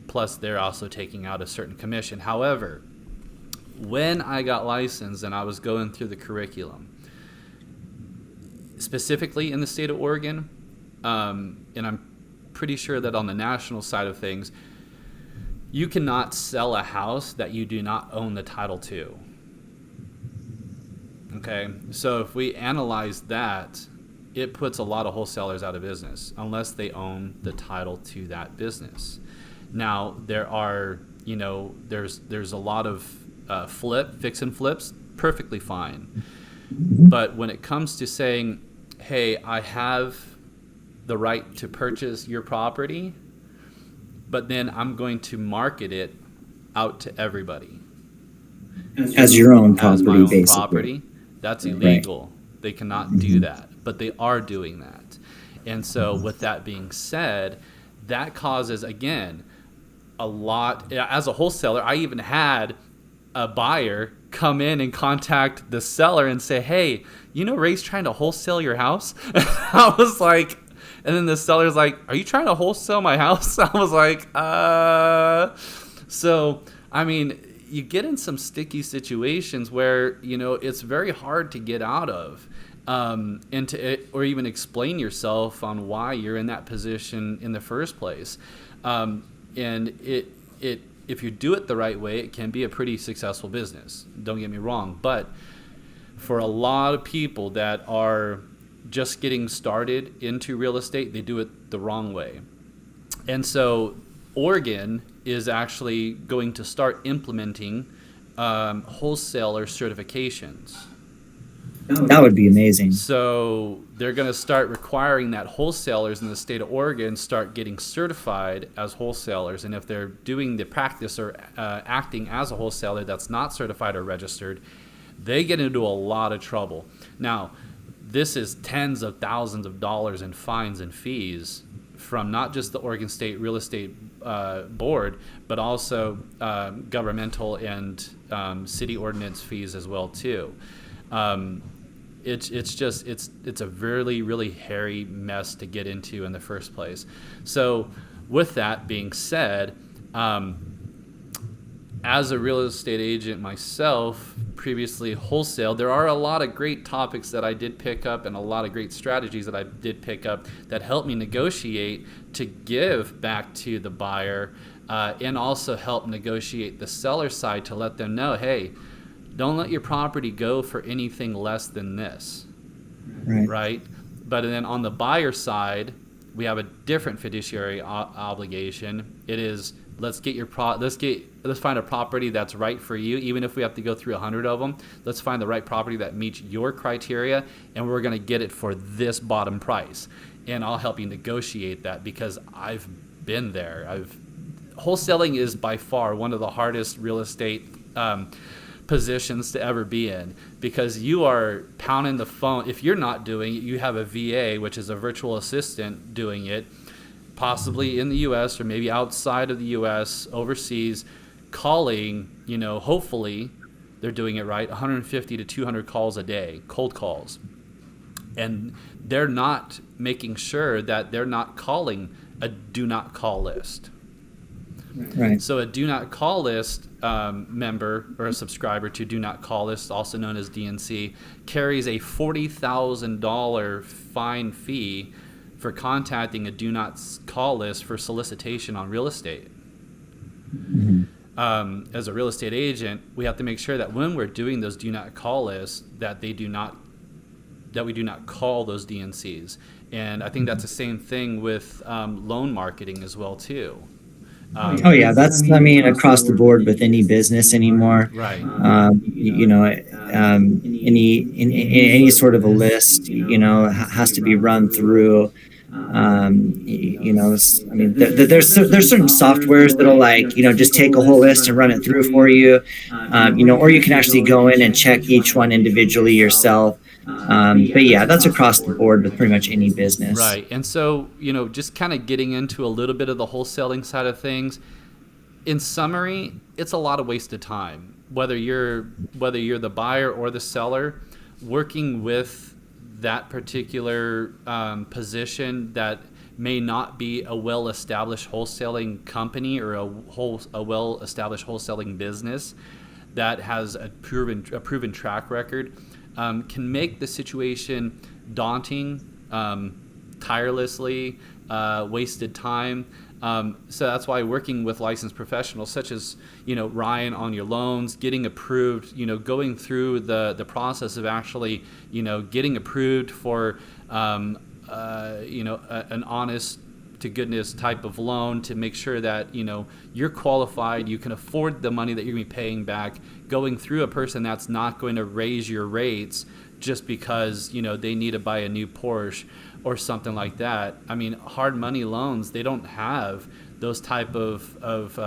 Plus, they're also taking out a certain commission. However, when I got licensed and I was going through the curriculum, specifically in the state of Oregon, and I'm pretty sure that on the national side of things, you cannot sell a house that you do not own the title to. Okay, so if we analyze that, it puts a lot of wholesalers out of business unless they own the title to that business. Now, there are, there's a lot of fix and flips, perfectly fine. But when it comes to saying, hey, I have the right to purchase your property, but then I'm going to market it out to everybody As your own as my property, own basically. property. That's illegal. They cannot do that, but they are doing that. And so, with that being said, that causes, again, a lot. As a wholesaler, I even had a buyer come in and contact the seller and say, hey, Ray's trying to wholesale your house. I was like, and then the seller's like, are you trying to wholesale my house? I was like, So, I mean, you get in some sticky situations where, it's very hard to get out of. And or even explain yourself on why you're in that position in the first place. And if you do it the right way, it can be a pretty successful business. Don't get me wrong. But for a lot of people that are just getting started into real estate, they do it the wrong way. And so Oregon is actually going to start implementing wholesaler certifications. That would be amazing. So they're going to start requiring that wholesalers in the state of Oregon start getting certified as wholesalers. And if they're doing the practice or acting as a wholesaler that's not certified or registered, they get into a lot of trouble. Now, this is tens of thousands of dollars in fines and fees from not just the Oregon State Real Estate Board, but also governmental and city ordinance fees as well too. It's a really, really hairy mess to get into in the first place. So with that being said, as a real estate agent myself, previously wholesale, there are a lot of great topics that I did pick up and a lot of great strategies that I did pick up that helped me negotiate to give back to the buyer and also help negotiate the seller side to let them know, hey, don't let your property go for anything less than this, right? But then on the buyer side, we have a different fiduciary obligation. It is let's find a property that's right for you, even if we have to go through 100 of them. Let's find the right property that meets your criteria, and we're going to get it for this bottom price. And I'll help you negotiate that because I've been there. Wholesaling is by far one of the hardest real estate positions to ever be in, because you are pounding the phone. If you're not doing it, you have a VA, which is a virtual assistant, doing it, possibly in the US or maybe outside of the US, overseas, calling, hopefully they're doing it right, 150 to 200 calls a day, cold calls. And they're not making sure that they're not calling a do not call list. Right. So a do not call list member or a subscriber to do not call list, also known as DNC, carries a $40,000 fine fee for contacting a do not call list for solicitation on real estate. Mm-hmm. As a real estate agent, we have to make sure that when we're doing those do not call lists, that we do not call those DNCs. And I think that's the same thing with loan marketing as well too. That's across the board with any business anymore. Right. Any sort of a list, has to be run through. There's certain softwares that'll just take a whole list and run it through for you, or you can actually go in and check each one individually yourself. That's across the board with pretty much any business. Right. And so, just kind of getting into a little bit of the wholesaling side of things, in summary, it's a lot of wasted time. Whether you're the buyer or the seller, working with that particular position that may not be a well-established wholesaling company or a well-established wholesaling business that has a proven track record, can make the situation daunting, tirelessly, wasted time. So that's why working with licensed professionals such as Ryan on your loans, getting approved, going through the process of actually getting approved for an honest to goodness type of loan to make sure that you're qualified, you can afford the money that you're going to be paying back, going through a person that's not going to raise your rates just because, they need to buy a new Porsche or something like that. I mean, hard money loans, they don't have those type of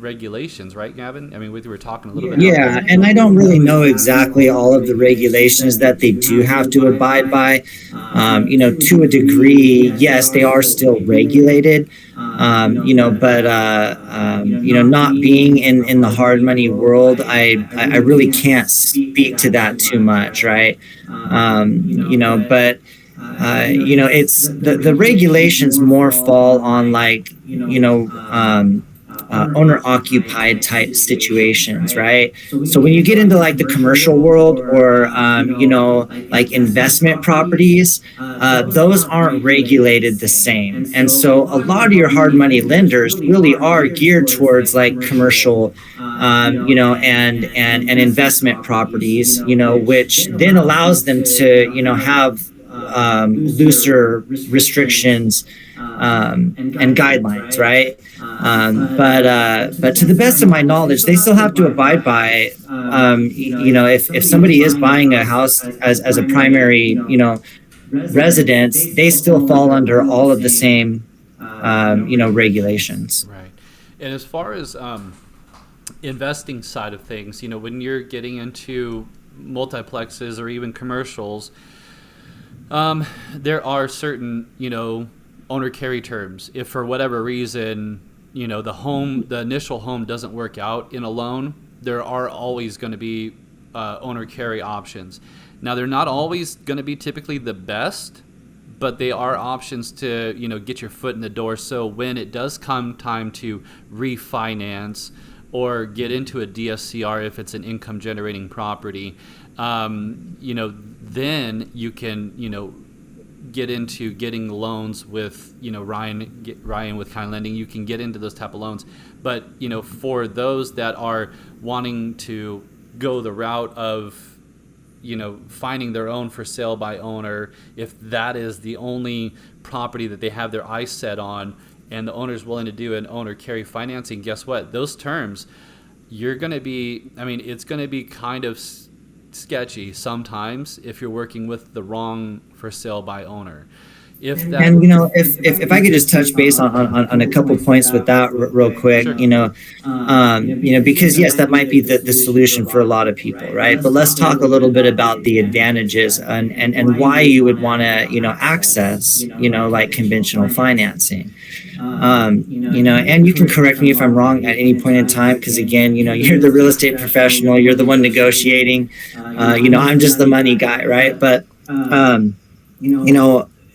regulations, right, Gavin? I mean, we were talking a little bit. Yeah, and I don't really know exactly all of the regulations that they do have to abide by. To a degree, yes, they are still regulated. But not being in the hard money world, I really can't speak to that too much, right? But it's the regulations more fall on like owner occupied type situations, right? So when you get into like the commercial world or like investment properties, those aren't regulated the same. And so a lot of your hard money lenders really are geared towards like commercial and investment properties, which then allows them to have looser restrictions and guidelines, right? But to the best of my knowledge, they still have to abide by, if somebody is buying a house as a primary, residence, they still fall under all of the same, regulations. Right. And as far as investing side of things, when you're getting into multiplexes or even commercials, there are certain, owner carry terms. If for whatever reason, the initial home doesn't work out in a loan, there are always going to be owner carry options. Now, they're not always going to be typically the best, but they are options to, get your foot in the door. So when it does come time to refinance or get into a DSCR if it's an income generating property, then you can, get into getting loans with, Ryan with Kind Lending. You can get into those type of loans. But, for those that are wanting to go the route of, finding their own for sale by owner, if that is the only property that they have their eyes set on and the owner is willing to do an owner carry financing, guess what? Those terms, it's going to be kind of sketchy sometimes if you're working with the wrong for sale by owner. If I could just touch base on a couple points with that real quick, sure. Because yes, that might be the solution for a lot of people, right? But let's talk a little bit about the advantages and why you would want to, access, like conventional financing. And you can correct me if I'm wrong at any point in time, because again, you're the real estate professional, you're the one negotiating, I'm just the money guy, right? But,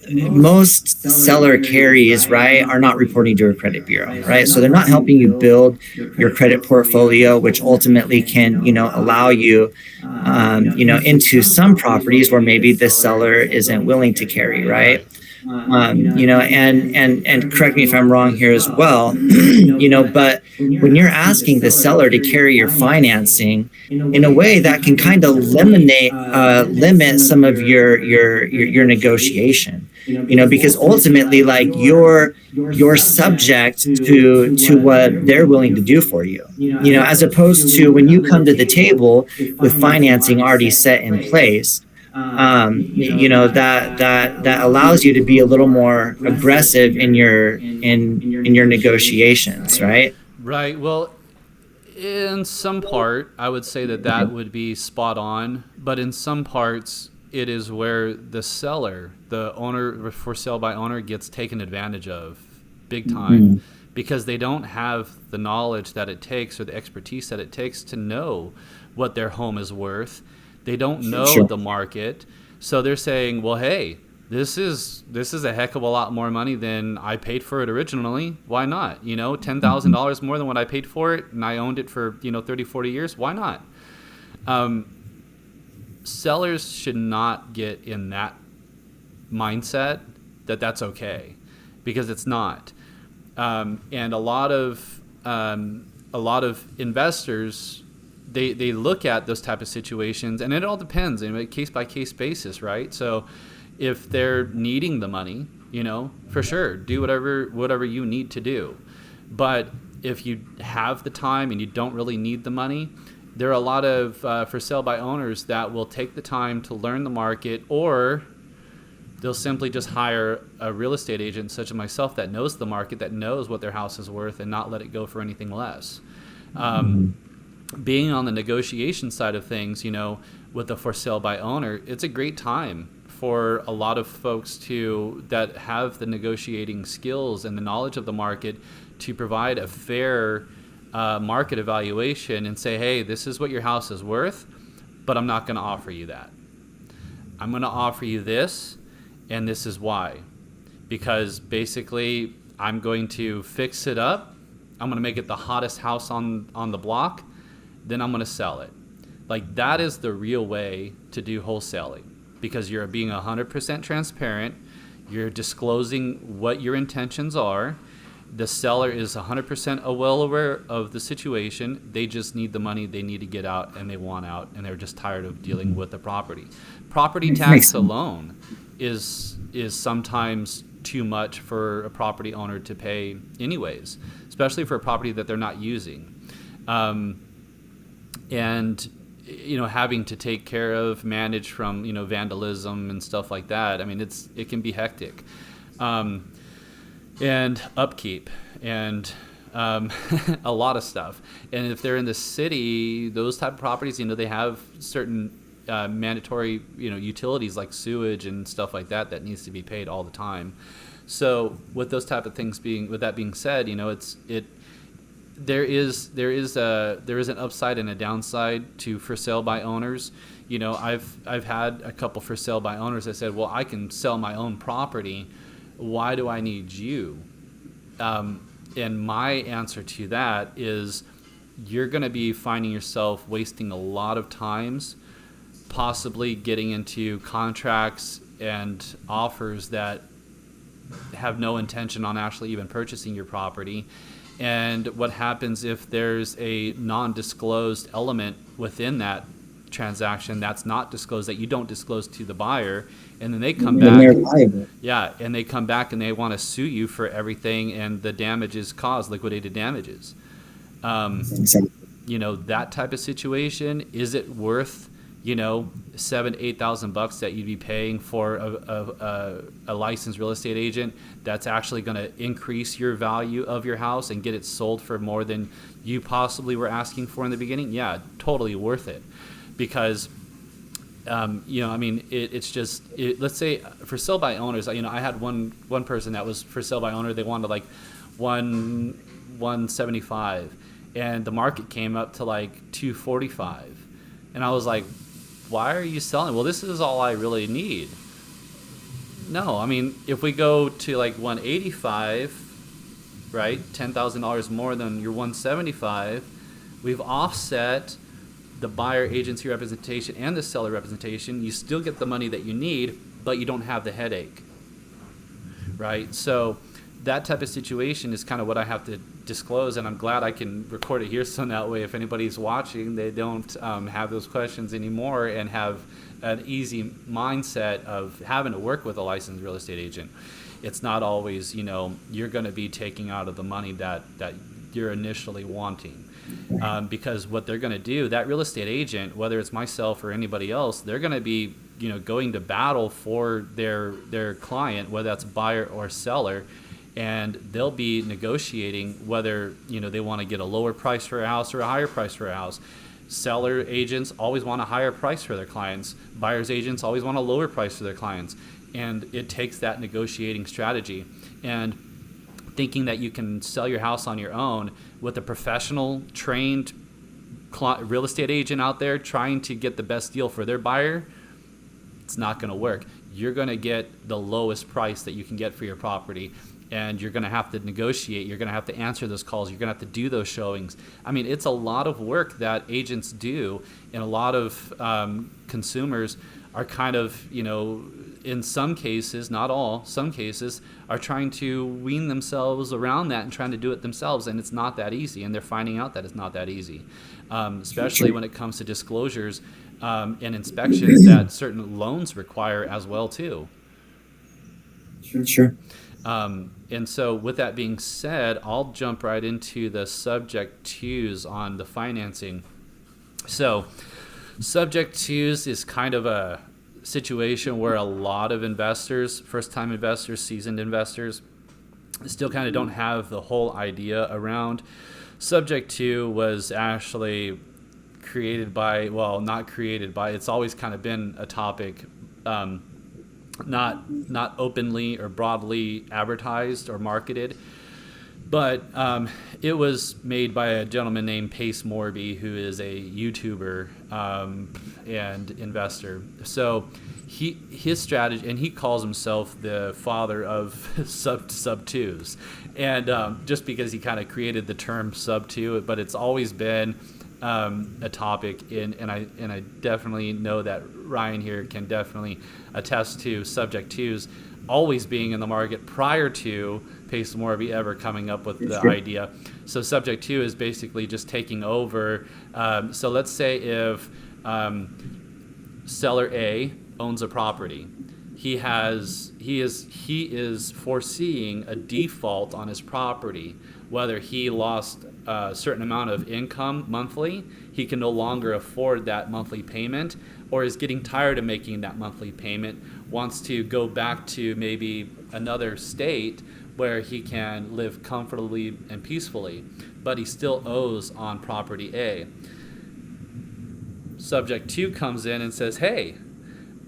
most seller carries, right, are not reporting to a credit bureau, right? So they're not helping you build your credit portfolio, which ultimately can, allow you, into some properties where maybe the seller isn't willing to carry, right? And correct me if I'm wrong here as well, but when you're asking the seller to carry your financing in a way that can kind of limit some of your negotiation, because ultimately, like you're subject to what they're willing to do for you, as opposed to when you come to the table with financing already set in place. That allows you to be a little more aggressive in your negotiations, right? Right. Well, in some part, I would say that would be spot on, but in some parts, it is where the seller, the owner for sale by owner, gets taken advantage of big time because they don't have the knowledge that it takes or the expertise that it takes to know what their home is worth. They don't know the market, so they're saying, well, hey, this is a heck of a lot more money than I paid for it originally. Why not? $10,000 more than what I paid for it, and I owned it for 30, 40 years. Why not? Sellers should not get in that mindset that that's okay, because it's not. And a lot of investors, they look at those type of situations, and it all depends in a case by case basis, right? So if they're needing the money, for sure, do whatever you need to do. But if you have the time and you don't really need the money, there are a lot of for sale by owners that will take the time to learn the market, or they'll simply just hire a real estate agent such as myself that knows the market, that knows what their house is worth, and not let it go for anything less. Being on the negotiation side of things, with the for sale by owner, it's a great time for a lot of folks that have the negotiating skills and the knowledge of the market to provide a fair market evaluation and say, hey, this is what your house is worth, but I'm not going to offer you that. I'm going to offer you this, and this is why. Because basically, I'm going to fix it up. I'm going to make it the hottest house on the block. Then I'm going to sell it. Like, that is the real way to do wholesaling, because you're being 100% transparent. You're disclosing what your intentions are. The seller is 100% well aware of the situation. They just need the money. They need to get out, and they want out, and they're just tired of dealing with the property. Property tax alone is sometimes too much for a property owner to pay anyways, especially for a property that they're not using. And having to take care of, manage from vandalism and stuff like that. I mean, it can be hectic, and upkeep and a lot of stuff. And if they're in the city, those type of properties, they have certain mandatory utilities like sewage and stuff like that needs to be paid all the time. So with those type of things with that being said, there is an upside and a downside to for sale by owners. I've had a couple for sale by owners that said, well, I can sell my own property. Why do I need you? And my answer to that is, you're going to be finding yourself wasting a lot of times, possibly getting into contracts and offers that have no intention on actually even purchasing your property. And what happens if there's a non-disclosed element within that transaction that's not disclosed, that you don't disclose to the buyer, and then they come back, they're liable. Yeah, and they come back and they want to sue you for everything, and the damages caused, liquidated damages. That type of situation, is it worth $7,000-8,000 that you'd be paying for a licensed real estate agent that's actually going to increase your value of your house and get it sold for more than you possibly were asking for in the beginning? Yeah, totally worth it. Because it's just, let's say for sale by owners, I had one person that was for sale by owner. They wanted like 175, and the market came up to like 245, and I was like, why are you selling? Well, this is all I really need. No, if we go to like 185, right, $10,000 more than your 175, we've offset the buyer agency representation and the seller representation. You still get the money that you need, but you don't have the headache, right? So that type of situation is kind of what I have to disclose, and I'm glad I can record it here, so that way if anybody's watching, they don't have those questions anymore and have an easy mindset of having to work with a licensed real estate agent. It's not always, you're going to be taking out of the money that you're initially wanting. Because what they're going to do, that real estate agent, whether it's myself or anybody else, they're going to be, going to battle for their client, whether that's buyer or seller, and they'll be negotiating whether they want to get a lower price for a house or a higher price for a house. Seller agents always want a higher price for their clients. Buyers agents always want a lower price for their clients, and it takes that negotiating strategy. And thinking that you can sell your house on your own with a professional, trained real estate agent out there trying to get the best deal for their buyer, it's not going to work. You're going to get the lowest price that you can get for your property, and you're going to have to negotiate. You're going to have to answer those calls. You're going to have to do those showings. It's a lot of work that agents do, and a lot of consumers are kind of, in some cases, not all, some cases, are trying to wean themselves around that and trying to do it themselves, and it's not that easy, and they're finding out that it's not that easy, especially when it comes to disclosures and inspections that certain loans require as well, too. Sure. And so with that being said, I'll jump right into the subject twos on the financing. So subject twos is kind of a situation where a lot of investors, first-time investors, seasoned investors, still kind of don't have the whole idea around. Subject to was actually created by, well, not created by, it's always kind of been a topic, not openly or broadly advertised or marketed, but it was made by a gentleman named Pace Morby, who is a YouTuber and investor. So his strategy, and he calls himself the father of sub twos, and just because he kind of created the term sub two, but it's always been a topic and I definitely know that Ryan here can definitely attest to subject twos always being in the market prior to Pace Morby ever coming up with the idea. So subject two is basically just taking over. So let's say if seller A owns a property, he is foreseeing a default on his property, whether he lost a certain amount of income monthly, he can no longer afford that monthly payment, or is getting tired of making that monthly payment, wants to go back to maybe another state where he can live comfortably and peacefully, but he still owes on property A. Subject 2 comes in and says, hey,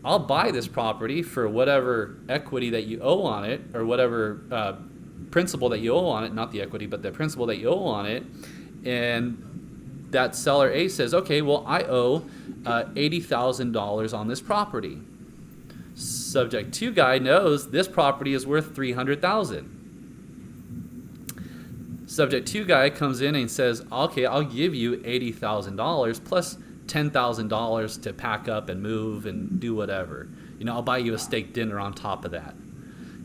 I'll buy this property for whatever equity that you owe on it, or whatever principal that you owe on it, not the equity, but the principal that you owe on it. And that seller A says, okay, well, I owe $80,000 on this property. Subject 2 guy knows this property is worth $300,000. Subject 2 guy comes in and says, okay, I'll give you $80,000 plus $10,000 to pack up and move and do whatever. I'll buy you a steak dinner on top of that.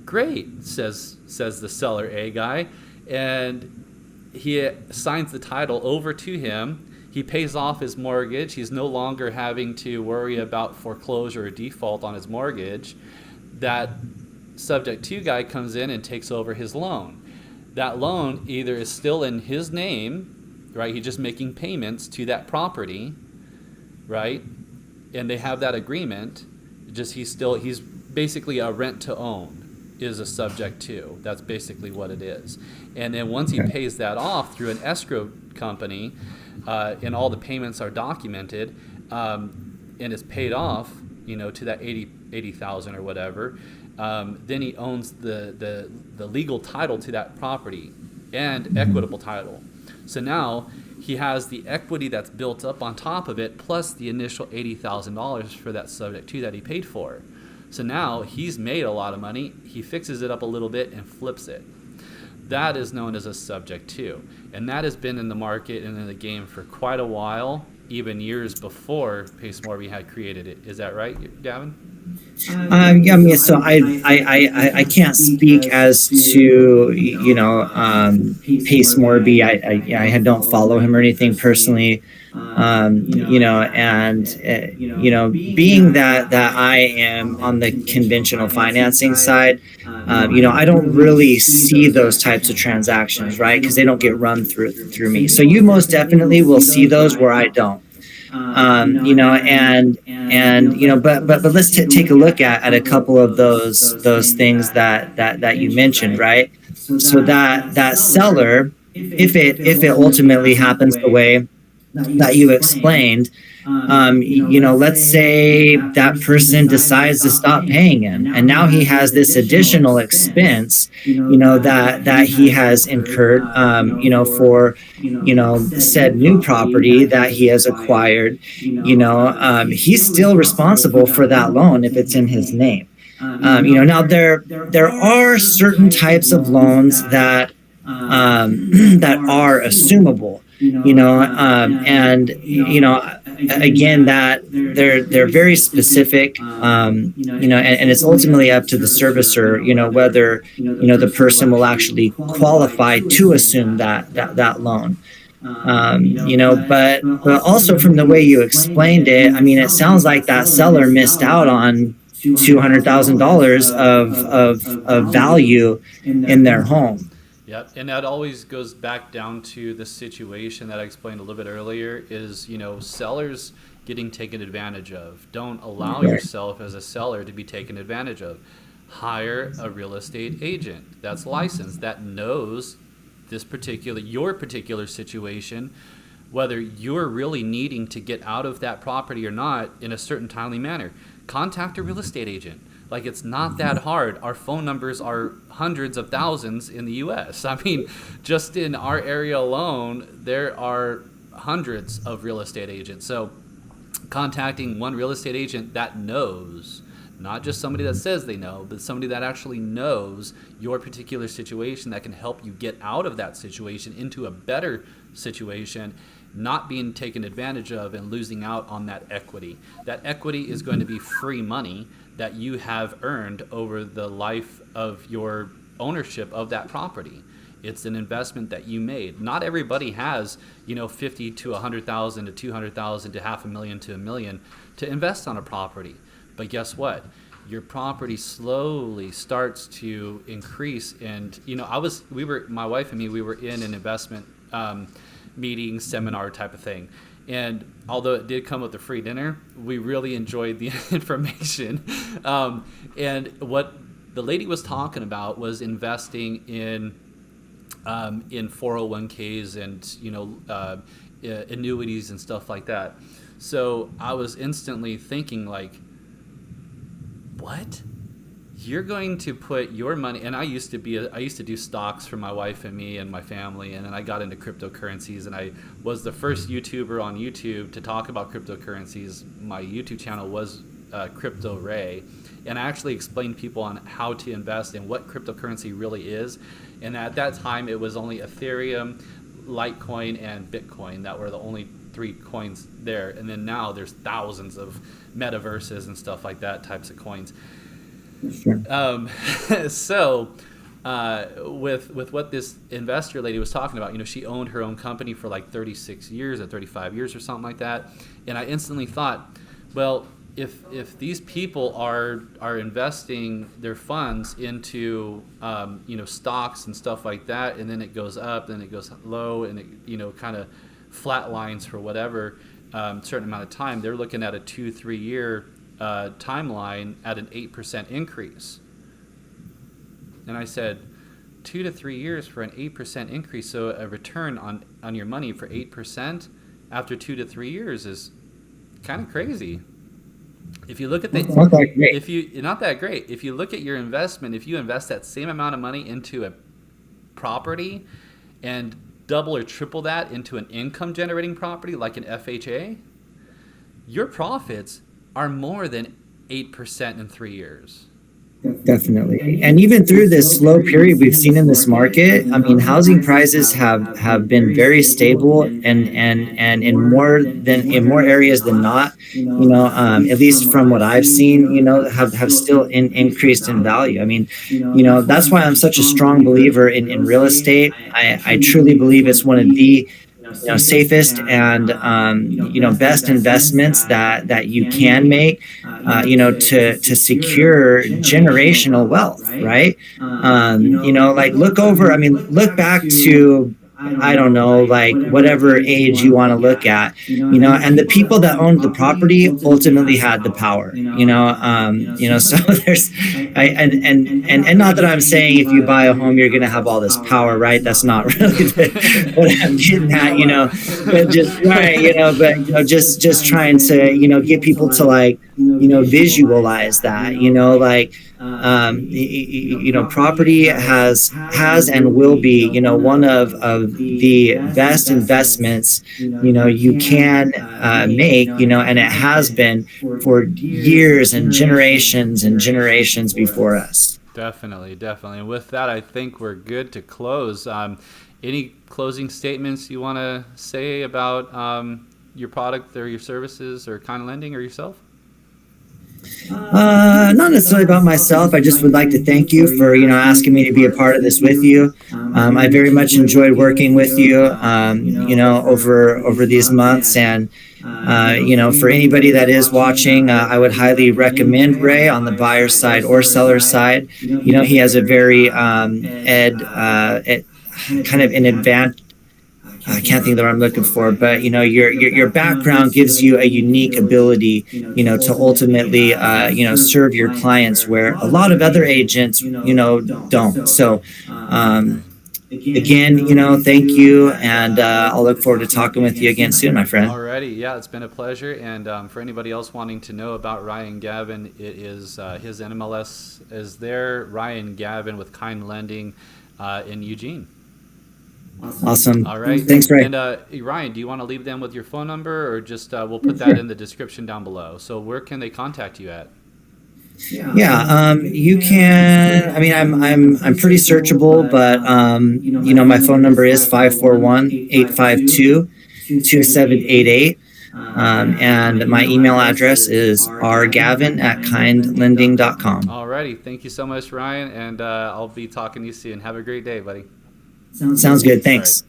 Great, says the seller A guy, and he signs the title over to him. He pays off his mortgage. He's no longer having to worry about foreclosure or default on his mortgage. That subject 2 guy comes in and takes over his loan. That loan either is still in his name, right? He's just making payments to that property, right? And they have that agreement. Just he's basically a rent to own is a subject to. That's basically what it is. And then once he pays that off through an escrow company, and all the payments are documented, and it's paid off, to that 80,000 or whatever, then he owns the legal title to that property and equitable title. So now he has the equity that's built up on top of it, plus the initial $80,000 for that subject to that he paid for. So now he's made a lot of money. He fixes it up a little bit and flips it. That is known as a subject to, and that has been in the market and in the game for quite a while, even years before Pace Morby had created it. Is that right, Gavin? Yeah, so I can't speak as to Pace Morby. I don't follow him or anything personally. Being that I am on the conventional financing side, I don't really see those types of transactions, right? Because they don't get run through me. So you most definitely will see those where I don't. But let's take a look at a couple of those things that you mentioned, right? So that seller, if it ultimately happens the way that you explained, let's say that person decides to stop paying him, and now he has this additional expense, that he has incurred, for, said new property that he has acquired. He's still responsible for that loan if it's in his name. Now there are certain types of loans that are assumable. Again, that they're very specific, and it's ultimately up to the servicer, whether, the person will actually qualify to assume that loan. But also from the way you explained it, it sounds like that seller missed out on $200,000 of value in their home. Yep, and that always goes back down to the situation that I explained a little bit earlier is, sellers getting taken advantage of. Don't allow yourself as a seller to be taken advantage of. Hire a real estate agent that's licensed, that knows your particular situation, whether you're really needing to get out of that property or not in a certain timely manner. Contact a real estate agent. Like, it's not that hard. Our phone numbers are hundreds of thousands in the U.S. I mean, just in our area alone, there are hundreds of real estate agents. So contacting one real estate agent that knows, not just somebody that says they know, but somebody that actually knows your particular situation, that can help you get out of that situation into a better situation, not being taken advantage of and losing out on that equity. That equity is going to be free money that you have earned over the life of your ownership of that property. It's an investment that you made. Not everybody has, 50 to 100,000 to 200,000 to $500,000 to $1 million to invest on a property. But guess what? Your property slowly starts to increase. And my wife and me, we were in an investment meeting, seminar type of thing. And although it did come with a free dinner, we really enjoyed the information. And what the lady was talking about was investing in 401ks and annuities and stuff like that. So I was instantly thinking, like, what? You're going to put your money, and I used to do stocks for my wife and me and my family, and then I got into cryptocurrencies, and I was the first YouTuber on YouTube to talk about cryptocurrencies. My YouTube channel was Crypto Ray, and I actually explained people on how to invest and what cryptocurrency really is. And at that time, it was only Ethereum, Litecoin, and Bitcoin that were the only 3 coins there. And then now there's thousands of metaverses and stuff like that, types of coins. Sure. So with what this investor lady was talking about, she owned her own company for like 36 years or 35 years or something like that. And I instantly thought, well, if these people are investing their funds into stocks and stuff like that, and then it goes up, then it goes low, and it kind of flat lines for whatever certain amount of time, they're looking at a 2-3 year timeline at an 8% increase. And I said, 2 to 3 years for an 8% increase, so a return on your money for 8% after 2 to 3 years is kind of crazy. If you look at not that great. Not that great. If you look at your investment, if you invest that same amount of money into a property and double or triple that into an income generating property like an FHA, your profits are more than 8% in 3 years. Definitely. And even through this slow period we've seen in this market, I mean, housing prices have been very stable and in more areas than not, at least from what I've seen, have still increased in value. I mean, that's why I'm such a strong believer in real estate. I truly believe it's one of the safest and best investments that you can make, to secure generational wealth, right? Look back to, I don't know, like whatever age you want to look at, and the people that owned the property ultimately had the power, so there's, and not that I'm saying if you buy a home, you're going to have all this power, right? That's not really what I'm getting at, but just, right, but just trying to, get people to like, visualize that, property has and will be, one of the best investments, you can make, and it has been for years and generations before us. Definitely. And with that, I think we're good to close. Any closing statements you want to say about your product or your services or Kind Lending or yourself? Not necessarily about myself. I just would like to thank you for, asking me to be a part of this with you. I very much enjoyed working with you, over these months. And, for anybody that is watching, I would highly recommend Ray on the buyer side or seller side. He has a very kind of an advantage. I can't think of the word I'm looking for, but your background gives you a unique ability, to ultimately, serve your clients where a lot of other agents, don't. So, again, thank you, and I'll look forward to talking with you again soon, my friend. Alrighty, yeah, it's been a pleasure. And for anybody else wanting to know about Ryan Gavin, it is his NMLS is there. Ryan Gavin with Kind Lending in Eugene. Awesome. All right. Thanks, Ray. And Ryan, do you want to leave them with your phone number, or just we'll put that in the description down below? So where can they contact you at? Yeah, you can. I mean, I'm pretty searchable, but my phone number is 541-852-2788. And my email address is rgavin@kindlending.com. All righty. Thank you so much, Ryan, and I'll be talking to you soon. Have a great day, buddy. Sounds good. Thanks.